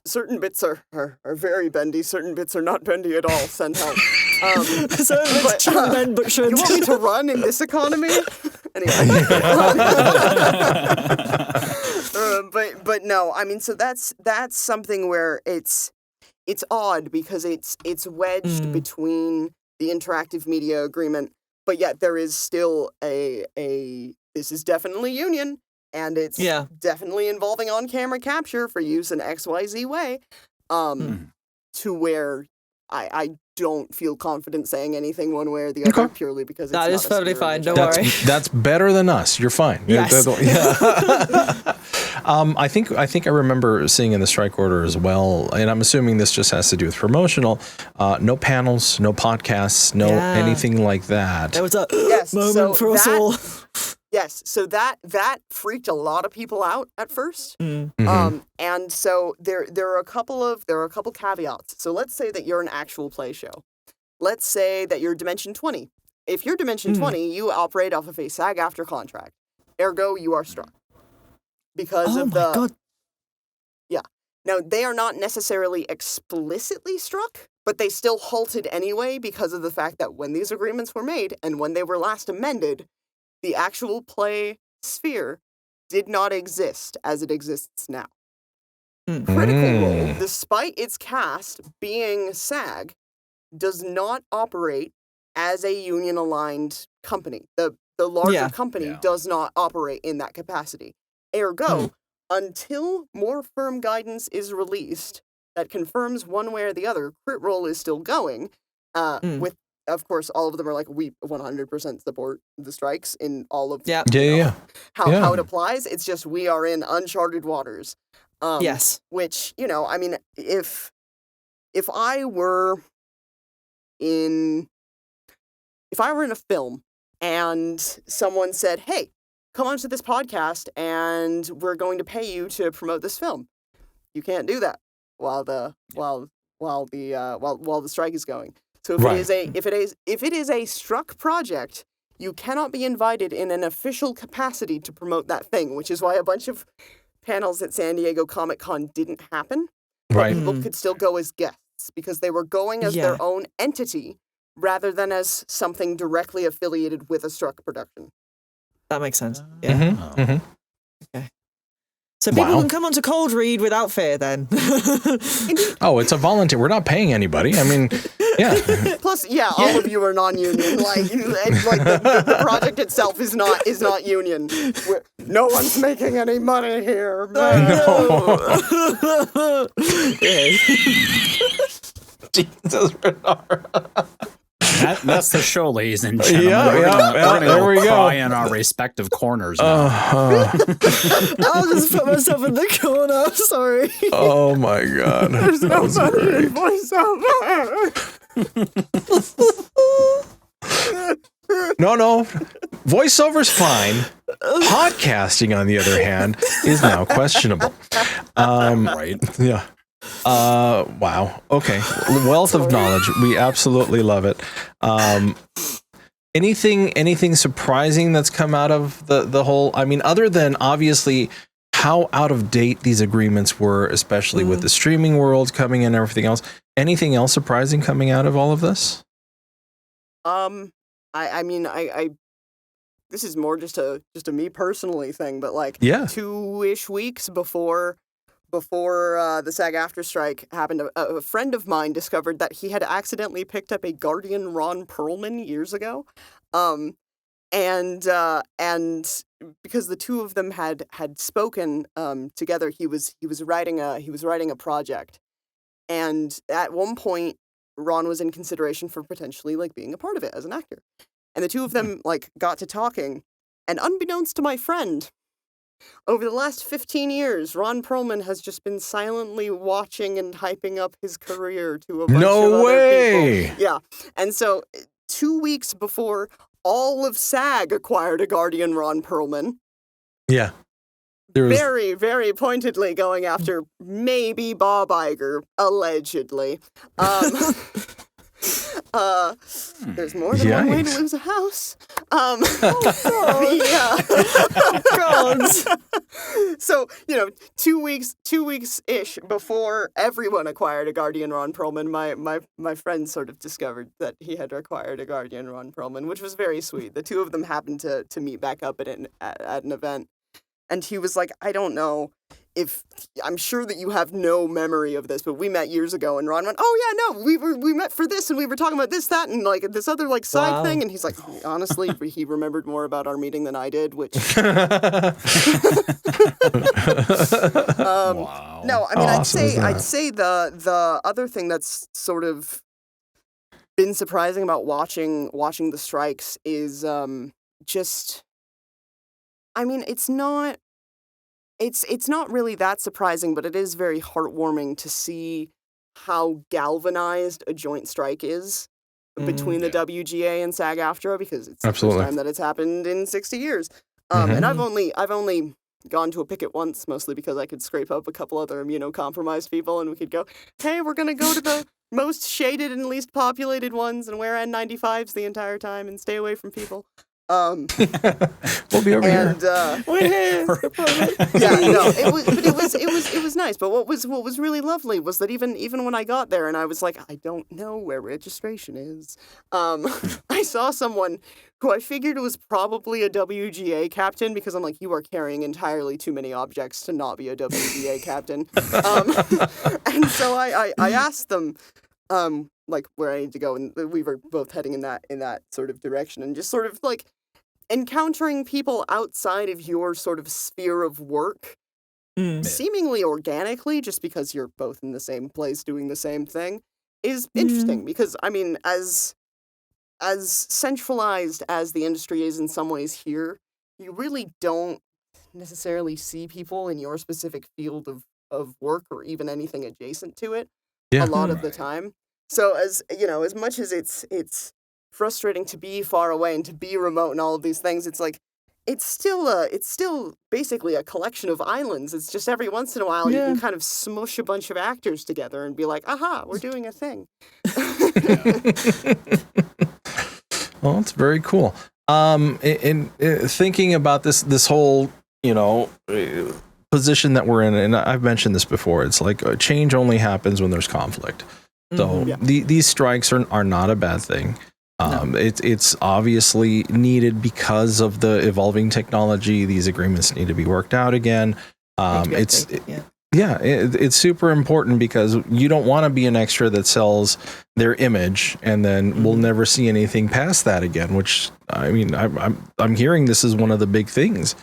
certain bits are very bendy. Certain bits are not bendy at all. Send help. So it's true men, but should. You want me to run in this economy? Anyway. But no, I mean, so that's something where it's odd because it's wedged between the interactive media agreement, but yet there is still a this is definitely union, and it's definitely involving on-camera capture for use in XYZ way, to where I don't feel confident saying anything one way or the other purely because it's That not is a totally sphere fine. image. Don't worry. That's better than us. You're fine. Yes. I think I remember seeing in the strike order as well, and I'm assuming this just has to do with promotional. No panels, no podcasts, no anything like that. There was a Yes, moment so for us all. Yes, so that freaked a lot of people out at first. Mm-hmm. And so there are a couple caveats. So let's say that you're an actual play show. Let's say that you're Dimension 20. If you're Dimension 20, you operate off of a SAG-AFTRA contract. Ergo, you are struck. Because of the... God. Yeah. Now, they are not necessarily explicitly struck, but they still halted anyway because of the fact that when these agreements were made and when they were last amended, the actual play sphere did not exist as it exists now. Critical Role, despite its cast being SAG, does not operate as a union-aligned company. The larger company does not operate in that capacity. Ergo, until more firm guidance is released that confirms one way or the other, Crit Roll is still going, with, of course, all of them are like, we 100% support the strikes in all of Yeah. how it applies. It's just we are in uncharted waters. Yes. Which, I mean, if I were in a film and someone said, hey, come onto this podcast and we're going to pay you to promote this film, you can't do that while the strike is going. So if it is a struck project, you cannot be invited in an official capacity to promote that thing, which is why a bunch of panels at San Diego Comic-Con didn't happen. Right. People could still go as guests because they were going as their own entity rather than as something directly affiliated with a Struck production. That makes sense. Yeah. Okay. So people Wow. can come onto Cold Read without fear then. Oh, it's a volunteer. We're not paying anybody. I mean, yeah. Plus, all of you are non-union. The project itself is not union. No one's making any money here. No. Jesus, Renara. That's the show, ladies and gentlemen. Yeah, we're gonna there we go. cry in our respective corners now. I'll just put myself in the corner. Sorry. Oh my God. There's That was nobody in voiceover. No. Voiceover's fine. Podcasting, on the other hand, is now questionable. Right. Yeah. Wow. Okay. Wealth of knowledge. We absolutely love it. Anything surprising that's come out of the whole, I mean, other than obviously how out of date these agreements were, especially with the streaming world coming in and everything else. Anything else surprising coming out of all of this? I mean, this is more just a me personally thing, but like 2-ish weeks before the SAG-AFTRA strike happened, a friend of mine discovered that he had accidentally picked up a Guardian Ron Perlman years ago, and because the two of them had spoken together, he was writing a project, and at one point Ron was in consideration for potentially like being a part of it as an actor, and the two of them like got to talking, and unbeknownst to my friend, over the last 15 years, Ron Perlman has just been silently watching and hyping up his career to a bunch of other people. Yeah. And so 2 weeks before all of SAG acquired a Guardian Ron Perlman. Yeah. There was... Very, very pointedly going after maybe Bob Iger, allegedly. There's more than one way to lose a house. God. So, 2 weeks-ish before everyone acquired a Guardian Ron Perlman, my friend sort of discovered that he had acquired a Guardian Ron Perlman, which was very sweet. The two of them happened to meet back up at an event. And he was like, I don't know if, I'm sure that you have no memory of this, but we met years ago. And Ron went, oh yeah, no, we met for this, and we were talking about this, that, and like this other like side thing. And he's like, honestly, he remembered more about our meeting than I did, which. Wow. No, I mean, Awesome, I'd say the other thing that's sort of been surprising about watching the strikes is just. I mean, it's not really that surprising, but it is very heartwarming to see how galvanized a joint strike is between the WGA and SAG-AFTRA, because it's the first time that it's happened in 60 years. And I've only gone to a picket once, mostly because I could scrape up a couple other immunocompromised people, and we could go, hey, we're going to go to the most shaded and least populated ones and wear N95s the entire time and stay away from people. We'll be over here. We're here. Yeah, no, it was nice. But what was really lovely was that even when I got there and I was like, I don't know where registration is, I saw someone who I figured was probably a WGA captain, because I'm like, you are carrying entirely too many objects to not be a WGA captain. And so I asked them, like where I need to go, and we were both heading in that sort of direction, and just sort of like encountering people outside of your sort of sphere of work, seemingly organically, just because you're both in the same place doing the same thing, is interesting. Because I mean, as centralized as the industry is in some ways here, you really don't necessarily see people in your specific field of work or even anything adjacent to it a lot of the time. So as much as it's frustrating to be far away and to be remote and all of these things, it's like it's still basically a collection of islands. It's just every once in a while you can kind of smush a bunch of actors together and be like, aha, we're doing a thing. Well, it's very cool. In thinking about this whole position that we're in, and I've mentioned this before, it's like change only happens when there's conflict. So these strikes are not a bad thing. It's obviously needed because of the evolving technology. These agreements need to be worked out again. It's super important because you don't want to be an extra that sells their image and then we'll never see anything past that again, which I mean, I'm hearing this is one of the big things.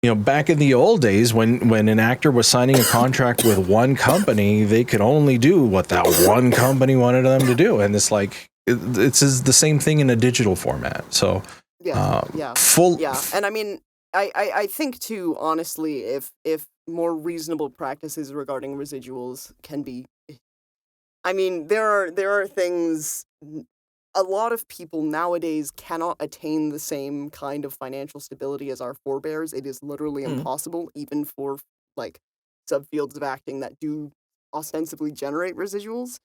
You know, back in the old days when an actor was signing a contract with one company, they could only do what that one company wanted them to do. And it's like, it's the same thing in a digital format. So, And I mean, I think too, honestly, if more reasonable practices regarding residuals can be, I mean, there are things. A lot of people nowadays cannot attain the same kind of financial stability as our forebears. It is literally impossible, even for like subfields of acting that do ostensibly generate residuals,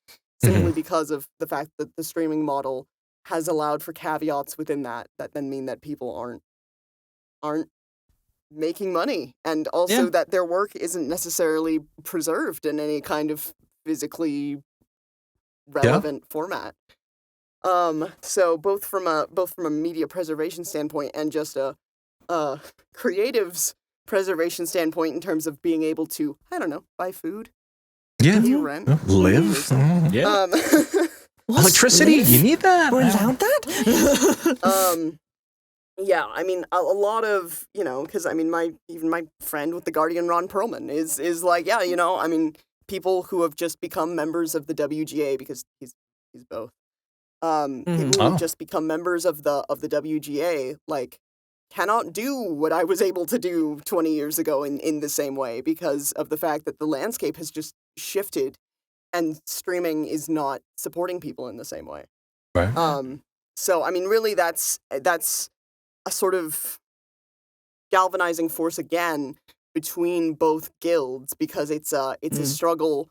simply because of the fact that the streaming model has allowed for caveats within that then mean that people aren't making money, and also that their work isn't necessarily preserved in any kind of physically relevant format. So both from a media preservation standpoint and just a creatives preservation standpoint in terms of being able to, I don't know, buy food, pay rent, live, electricity. You need that. We're allowed that. Yeah, I mean, a lot of, you know, because I mean, even my friend with the Guardian, Ron Perlman, is like, yeah, you know, I mean, people who have just become members of the WGA, because he's both. People who have just become members of the WGA, like, cannot do what I was able to do 20 years ago in the same way because of the fact that the landscape has just shifted and streaming is not supporting people in the same way. Right. So, I mean, really, that's a sort of galvanizing force again between both guilds, because it's a struggle,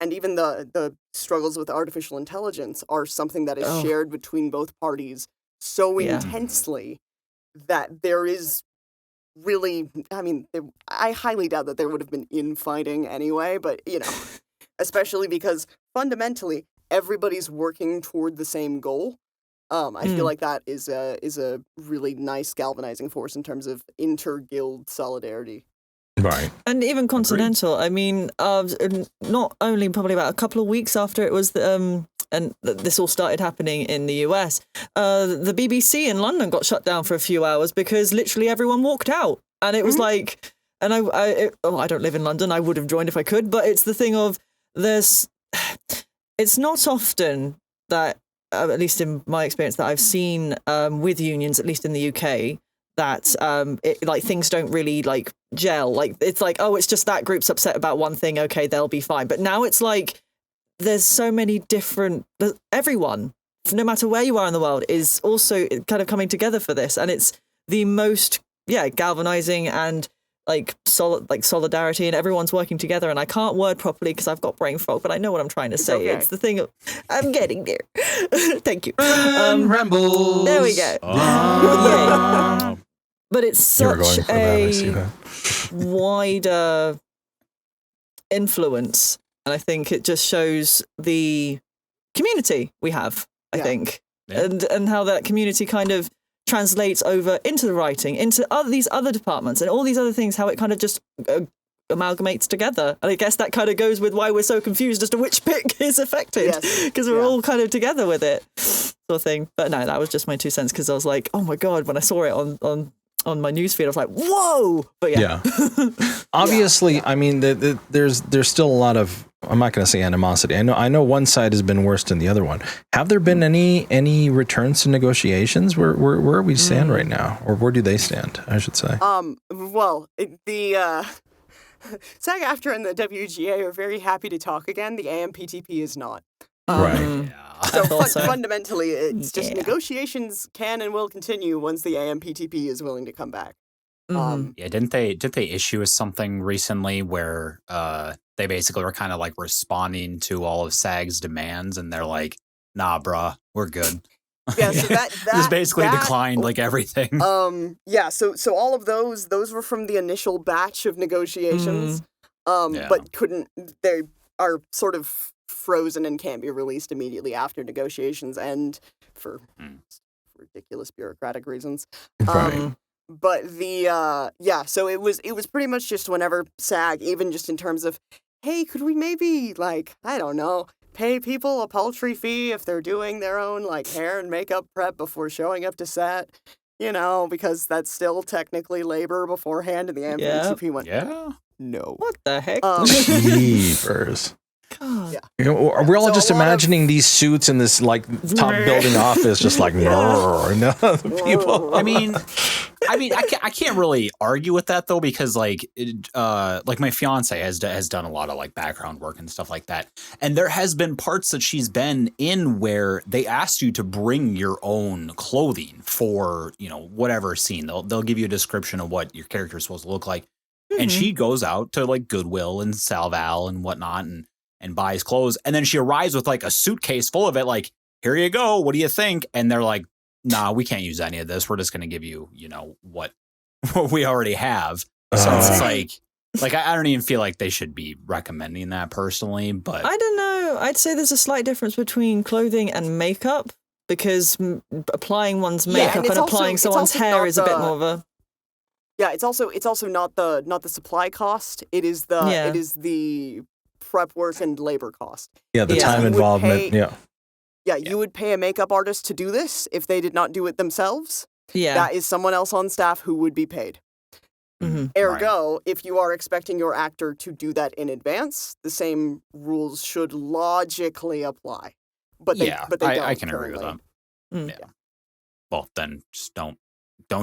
and even the struggles with artificial intelligence are something that is shared between both parties so intensely that there is really, I mean, I highly doubt that there would have been infighting anyway, but, you know, especially because fundamentally everybody's working toward the same goal. I feel like that is a really nice galvanizing force in terms of inter-guild solidarity. Right. And even Continental, I mean, not only probably about a couple of weeks after it was, and this all started happening in the US, the BBC in London got shut down for a few hours because literally everyone walked out. And it was like, and I don't live in London, I would have joined if I could, but it's the thing of, it's not often that, at least in my experience, that I've seen with unions, at least in the UK, that like things don't really like gel. Like it's like, oh, it's just that group's upset about one thing. Okay, they'll be fine. But now it's like there's so many different. Everyone, no matter where you are in the world, is also kind of coming together for this, and it's the most galvanizing and like solidarity, and everyone's working together. And I can't word properly because I've got brain fog, but I know what I'm trying to say. Okay. It's the thing of, I'm getting there. Thank you. Rambles. There we go. But it's such a wider influence, and I think it just shows the community we have. I think, and how that community kind of translates over into the writing, into these other departments and all these other things, how it kind of just amalgamates together. And I guess that kind of goes with why we're so confused as to which pick is affected, because we're all kind of together with it, sort of thing. But no, that was just my 2 cents, because I was like, oh my God, when I saw it on my newsfeed, I was like, whoa! But obviously, I mean, there's still a lot of, I'm not going to say animosity. I know one side has been worse than the other one. Have there been any returns to negotiations? Where we stand right now, or where do they stand? I should say. Well, the SAG-AFTRA and the WGA are very happy to talk again. The AMPTP is not. Right. So fundamentally, it's just negotiations can and will continue once the AMPTP is willing to come back. Didn't they issue something recently where they basically were kind of like responding to all of SAG's demands, and they're like, nah, bruh, we're good. Yeah, so that just basically declined like everything. So all of those were from the initial batch of negotiations. But they are sort of frozen and can't be released immediately after negotiations end for ridiculous bureaucratic reasons. Right. But so it was pretty much just whenever SAG, even just in terms of, hey, could we maybe, like, I don't know, pay people a paltry fee if they're doing their own, like, hair and makeup prep before showing up to set, you know, because that's still technically labor beforehand, and the MVCP went, no. What the heck? Jeepers. God. Yeah. You know, we're all So just imagining these suits in this like top building office, just like no, the people. I mean, I can't really argue with that though, because like my fiance has done a lot of like background work and stuff like that, and there has been parts that she's been in where they asked you to bring your own clothing for, you know, whatever scene. They'll give you a description of what your character is supposed to look like, and she goes out to like Goodwill and Salval and whatnot and buys clothes, and then she arrives with like a suitcase full of it, like, here you go, what do you think? And they're like, nah, we can't use any of this, we're just going to give you, you know, what we already have. So it's like I don't even feel like they should be recommending that personally, but I don't know, I'd say there's a slight difference between clothing and makeup, because applying one's makeup and applying someone's hair is a bit more of a it's also not the supply cost, it is the prep work and labor cost. Yeah, the time involvement. You would pay a makeup artist to do this if they did not do it themselves. Yeah. That is someone else on staff who would be paid. Ergo, if you are expecting your actor to do that in advance, the same rules should logically apply. But they don't. I can agree with that. Yeah. Well, then just don't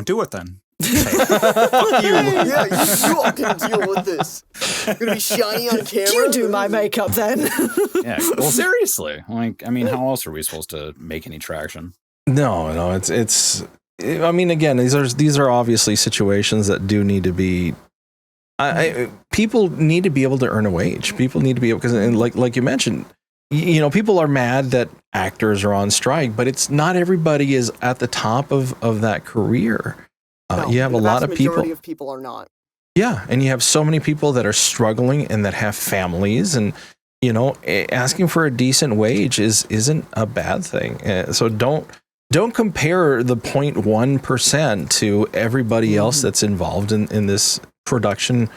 do it then. Fuck you. Yeah, you all can deal with this. Gonna be shiny on camera. You do my makeup then. Yeah. Well, seriously. Like, I mean, how else are we supposed to make any traction? No, it's. I mean, again, these are obviously situations that do need to be. People need to be able to earn a wage. People need to be able, because like you mentioned, you know, people are mad that actors are on strike, but it's not everybody is at the top of that career. You have a lot of people. The majority of people are not. Yeah, and you have so many people that are struggling and that have families, and you know, asking for a decent wage isn't a bad thing. So don't compare the 0.1% to everybody else that's involved in this production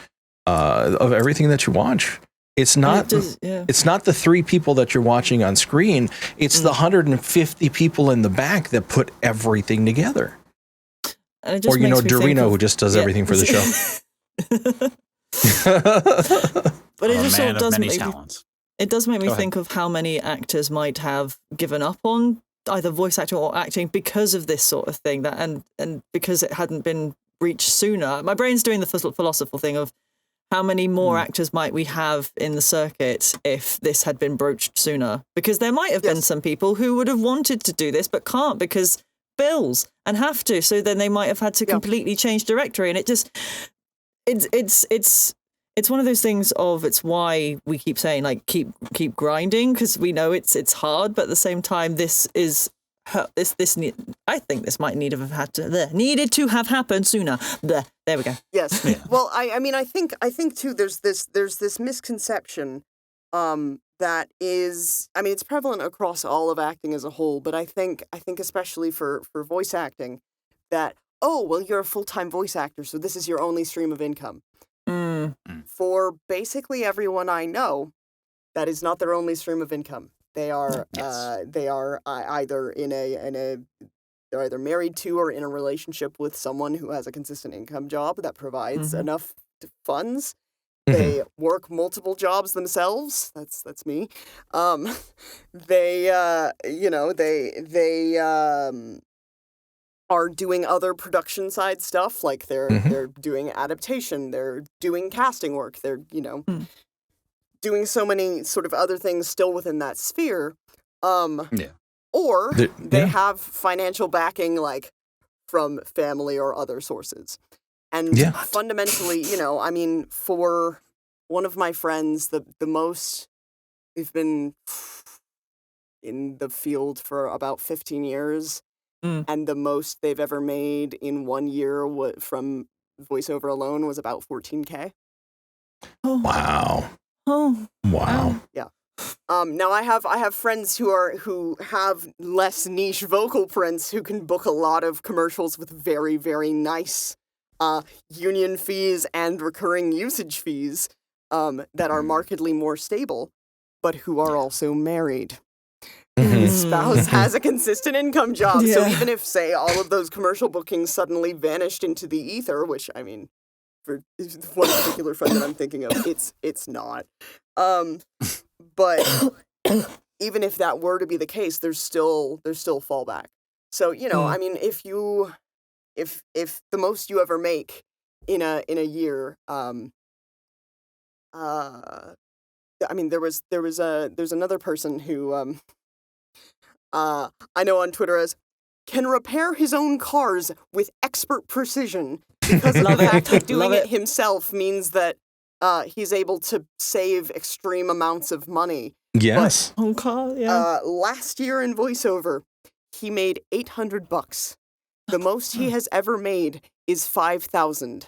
of everything that you watch. It's not it's not the 3 people that you're watching on screen. It's the 150 people in the back that put everything together. Or, you know, Eldurrino, who just does everything for the show. But it just sort of does make me think of how many actors might have given up on either voice acting or acting because of this sort of thing, that and because it hadn't been reached sooner. My brain's doing the philosophical thing of how many more actors might we have in the circuit if this had been broached sooner? Because there might have been some people who would have wanted to do this but can't because bills and have to. So then they might have had to completely change directory, and it just it's one of those things of, it's why we keep saying like keep grinding, because we know it's hard, but at the same time I think this might needed to have happened sooner. There we go. Yes. Yeah. Well, I mean, I think too, there's this misconception that is, I mean, it's prevalent across all of acting as a whole, but I think especially for voice acting, that, oh, well, you're a full-time voice actor, so this is your only stream of income. For basically everyone I know, that is not their only stream of income. They are either they're either married to or in a relationship with someone who has a consistent income job that provides enough funds. They work multiple jobs themselves. That's me. They are doing other production side stuff, like they're doing adaptation, they're doing casting work, they're doing so many sort of other things still within that sphere. Or they have financial backing, like from family or other sources. And fundamentally, you know, I mean, for one of my friends, the most, we've been in the field for about 15 years, and the most they've ever made in 1 year from voiceover alone was about $14K. Wow. Oh. Wow. Yeah. Now I have friends who have less niche vocal prints who can book a lot of commercials with very, very nice union fees and recurring usage fees that are markedly more stable, but who are also married. His spouse has a consistent income job, so even if, say, all of those commercial bookings suddenly vanished into the ether, which, I mean, for one particular friend that I'm thinking of, it's not. But even if that were to be the case, there's still fallback. So, I mean, if the most you ever make in a year, I mean, there's another person who I know on Twitter as can repair his own cars with expert precision because of the fact that doing it himself means that he's able to save extreme amounts of money. Yes. But, last year in voiceover, he made $800. The most he has ever made is $5,000.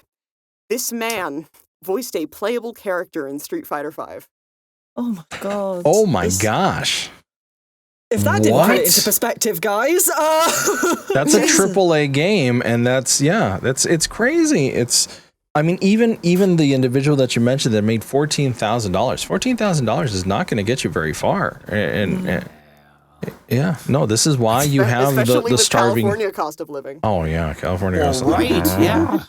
This man voiced a playable character in Street Fighter V. Oh my god. Oh my gosh. If that didn't put it into perspective, guys. That's a AAA game, and it's crazy. I mean, even the individual that you mentioned that made $14,000. $14,000 is not going to get you very far. And this is why you have the starving California cost of living. Oh yeah, California cost of living. Right, yeah.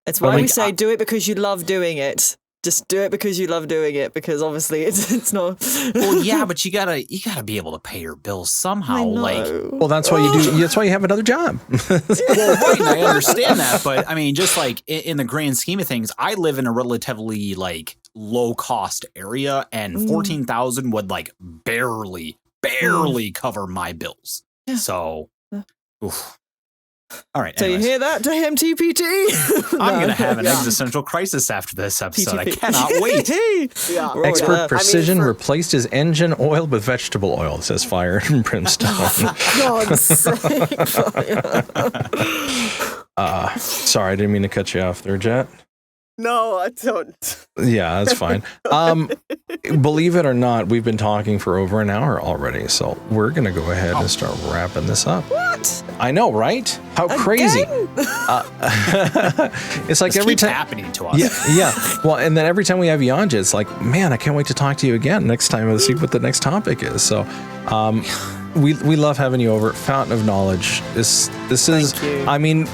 It's why we say do it because you love doing it. Just do it because you love doing it, because obviously it's not. Well, yeah, but you gotta be able to pay your bills somehow. Well, that's why you do. That's why you have another job. Well, right, and I understand that, but I mean, just like in the grand scheme of things, I live in a relatively like low cost area, and $14,000 would like barely cover my bills. Yeah. So, oof. All right. So anyways. You hear that, TPT? I'm going to have an existential crisis after this episode. I cannot wait. Expert precision replaced his engine oil with vegetable oil. It says fire and brimstone. God's sake. Sorry, I didn't mean to cut you off there, Jett. No, I don't. Yeah, that's fine. Believe it or not, we've been talking for over an hour already, so we're going to go ahead and start wrapping this up. What? I know, right? How crazy. It's like this every keeps time happening to us. Yeah. Well, and then every time we have you on, it's like, man, I can't wait to talk to you again next time and see what the next topic is. So, we love having you over. Fountain of knowledge. This is, I mean,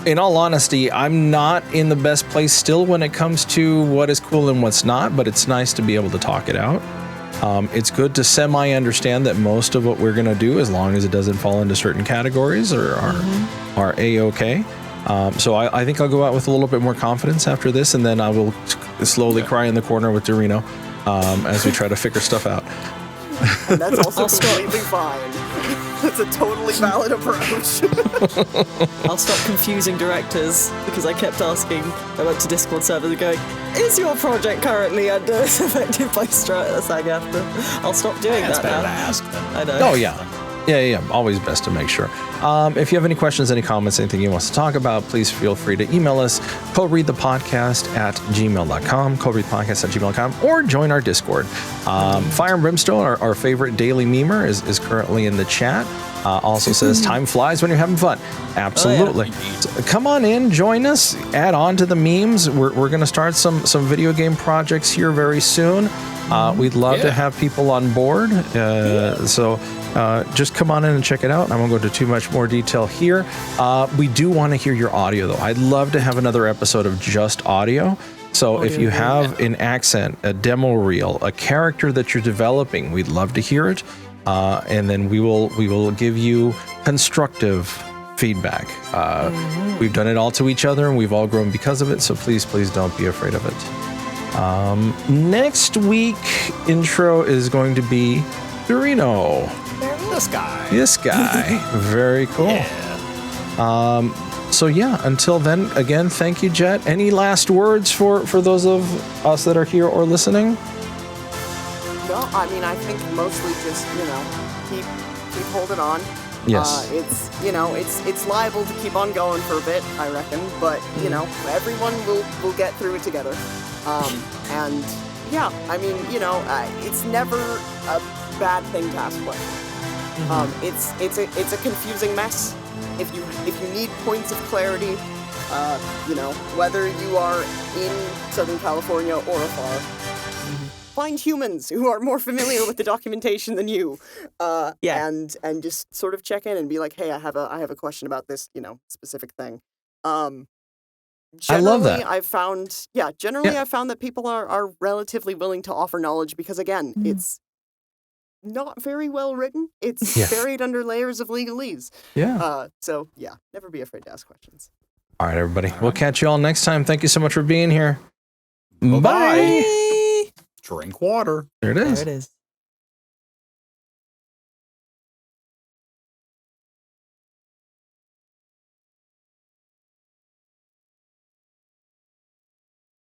in all honesty, I'm not in the best place still when it comes to what is cool and what's not, but it's nice to be able to talk it out. It's good to semi-understand that most of what we're going to do, as long as it doesn't fall into certain categories, are A-okay. So I think I'll go out with a little bit more confidence after this, and then I will slowly cry in the corner with Eldurrino as we try to figure stuff out. And that's also completely fine. That's a totally valid approach. I'll stop confusing directors, because I kept asking. I went to Discord servers and going, is your project currently under affected by SAG-AFTRA? I'll stop doing that now. To ask them. I know. Oh, yeah. Yeah. Always best to make sure. If you have any questions, any comments, anything you want us to talk about, please feel free to email us, ColdReadthePodcast@gmail.com, ColdReadthePodcast@gmail.com, or join our Discord. Fire and Brimstone, our favorite daily memer, is currently in the chat. Also says, time flies when you're having fun. Absolutely. Oh, yeah. So come on in, join us, add on to the memes. We're going to start some video game projects here very soon. We'd love to have people on board. So just come on in and check it out. I won't go into too much more detail here. We do want to hear your audio, though. I'd love to have another episode of just audio. So if you have an accent, a demo reel, a character that you're developing, we'd love to hear it. And then we will give you constructive feedback. We've done it all to each other, and we've all grown because of it. So please don't be afraid of it. Next week intro is going to be Eldurrino. This guy. Very cool. Yeah. So yeah, until then, again, thank you, Jett. Any last words for those of us that are here or listening? No, I mean, I think mostly just, keep holding on. Yes. It's liable to keep on going for a bit, I reckon, but, everyone will get through it together. And, Yeah, I mean, it's never a bad thing to ask questions. It's a confusing mess. If you need points of clarity, whether you are in Southern California or afar, find humans who are more familiar with the documentation than you, and just sort of check in and be like, hey, I have a question about this, specific thing. I love that. I've found that people are relatively willing to offer knowledge because, again, it's not very well written. It's buried under layers of legalese. Yeah. Never be afraid to ask questions. All right, everybody. We'll catch you all next time. Thank you so much for being here. Bye-bye. Bye. Drink water. There it is. There it is.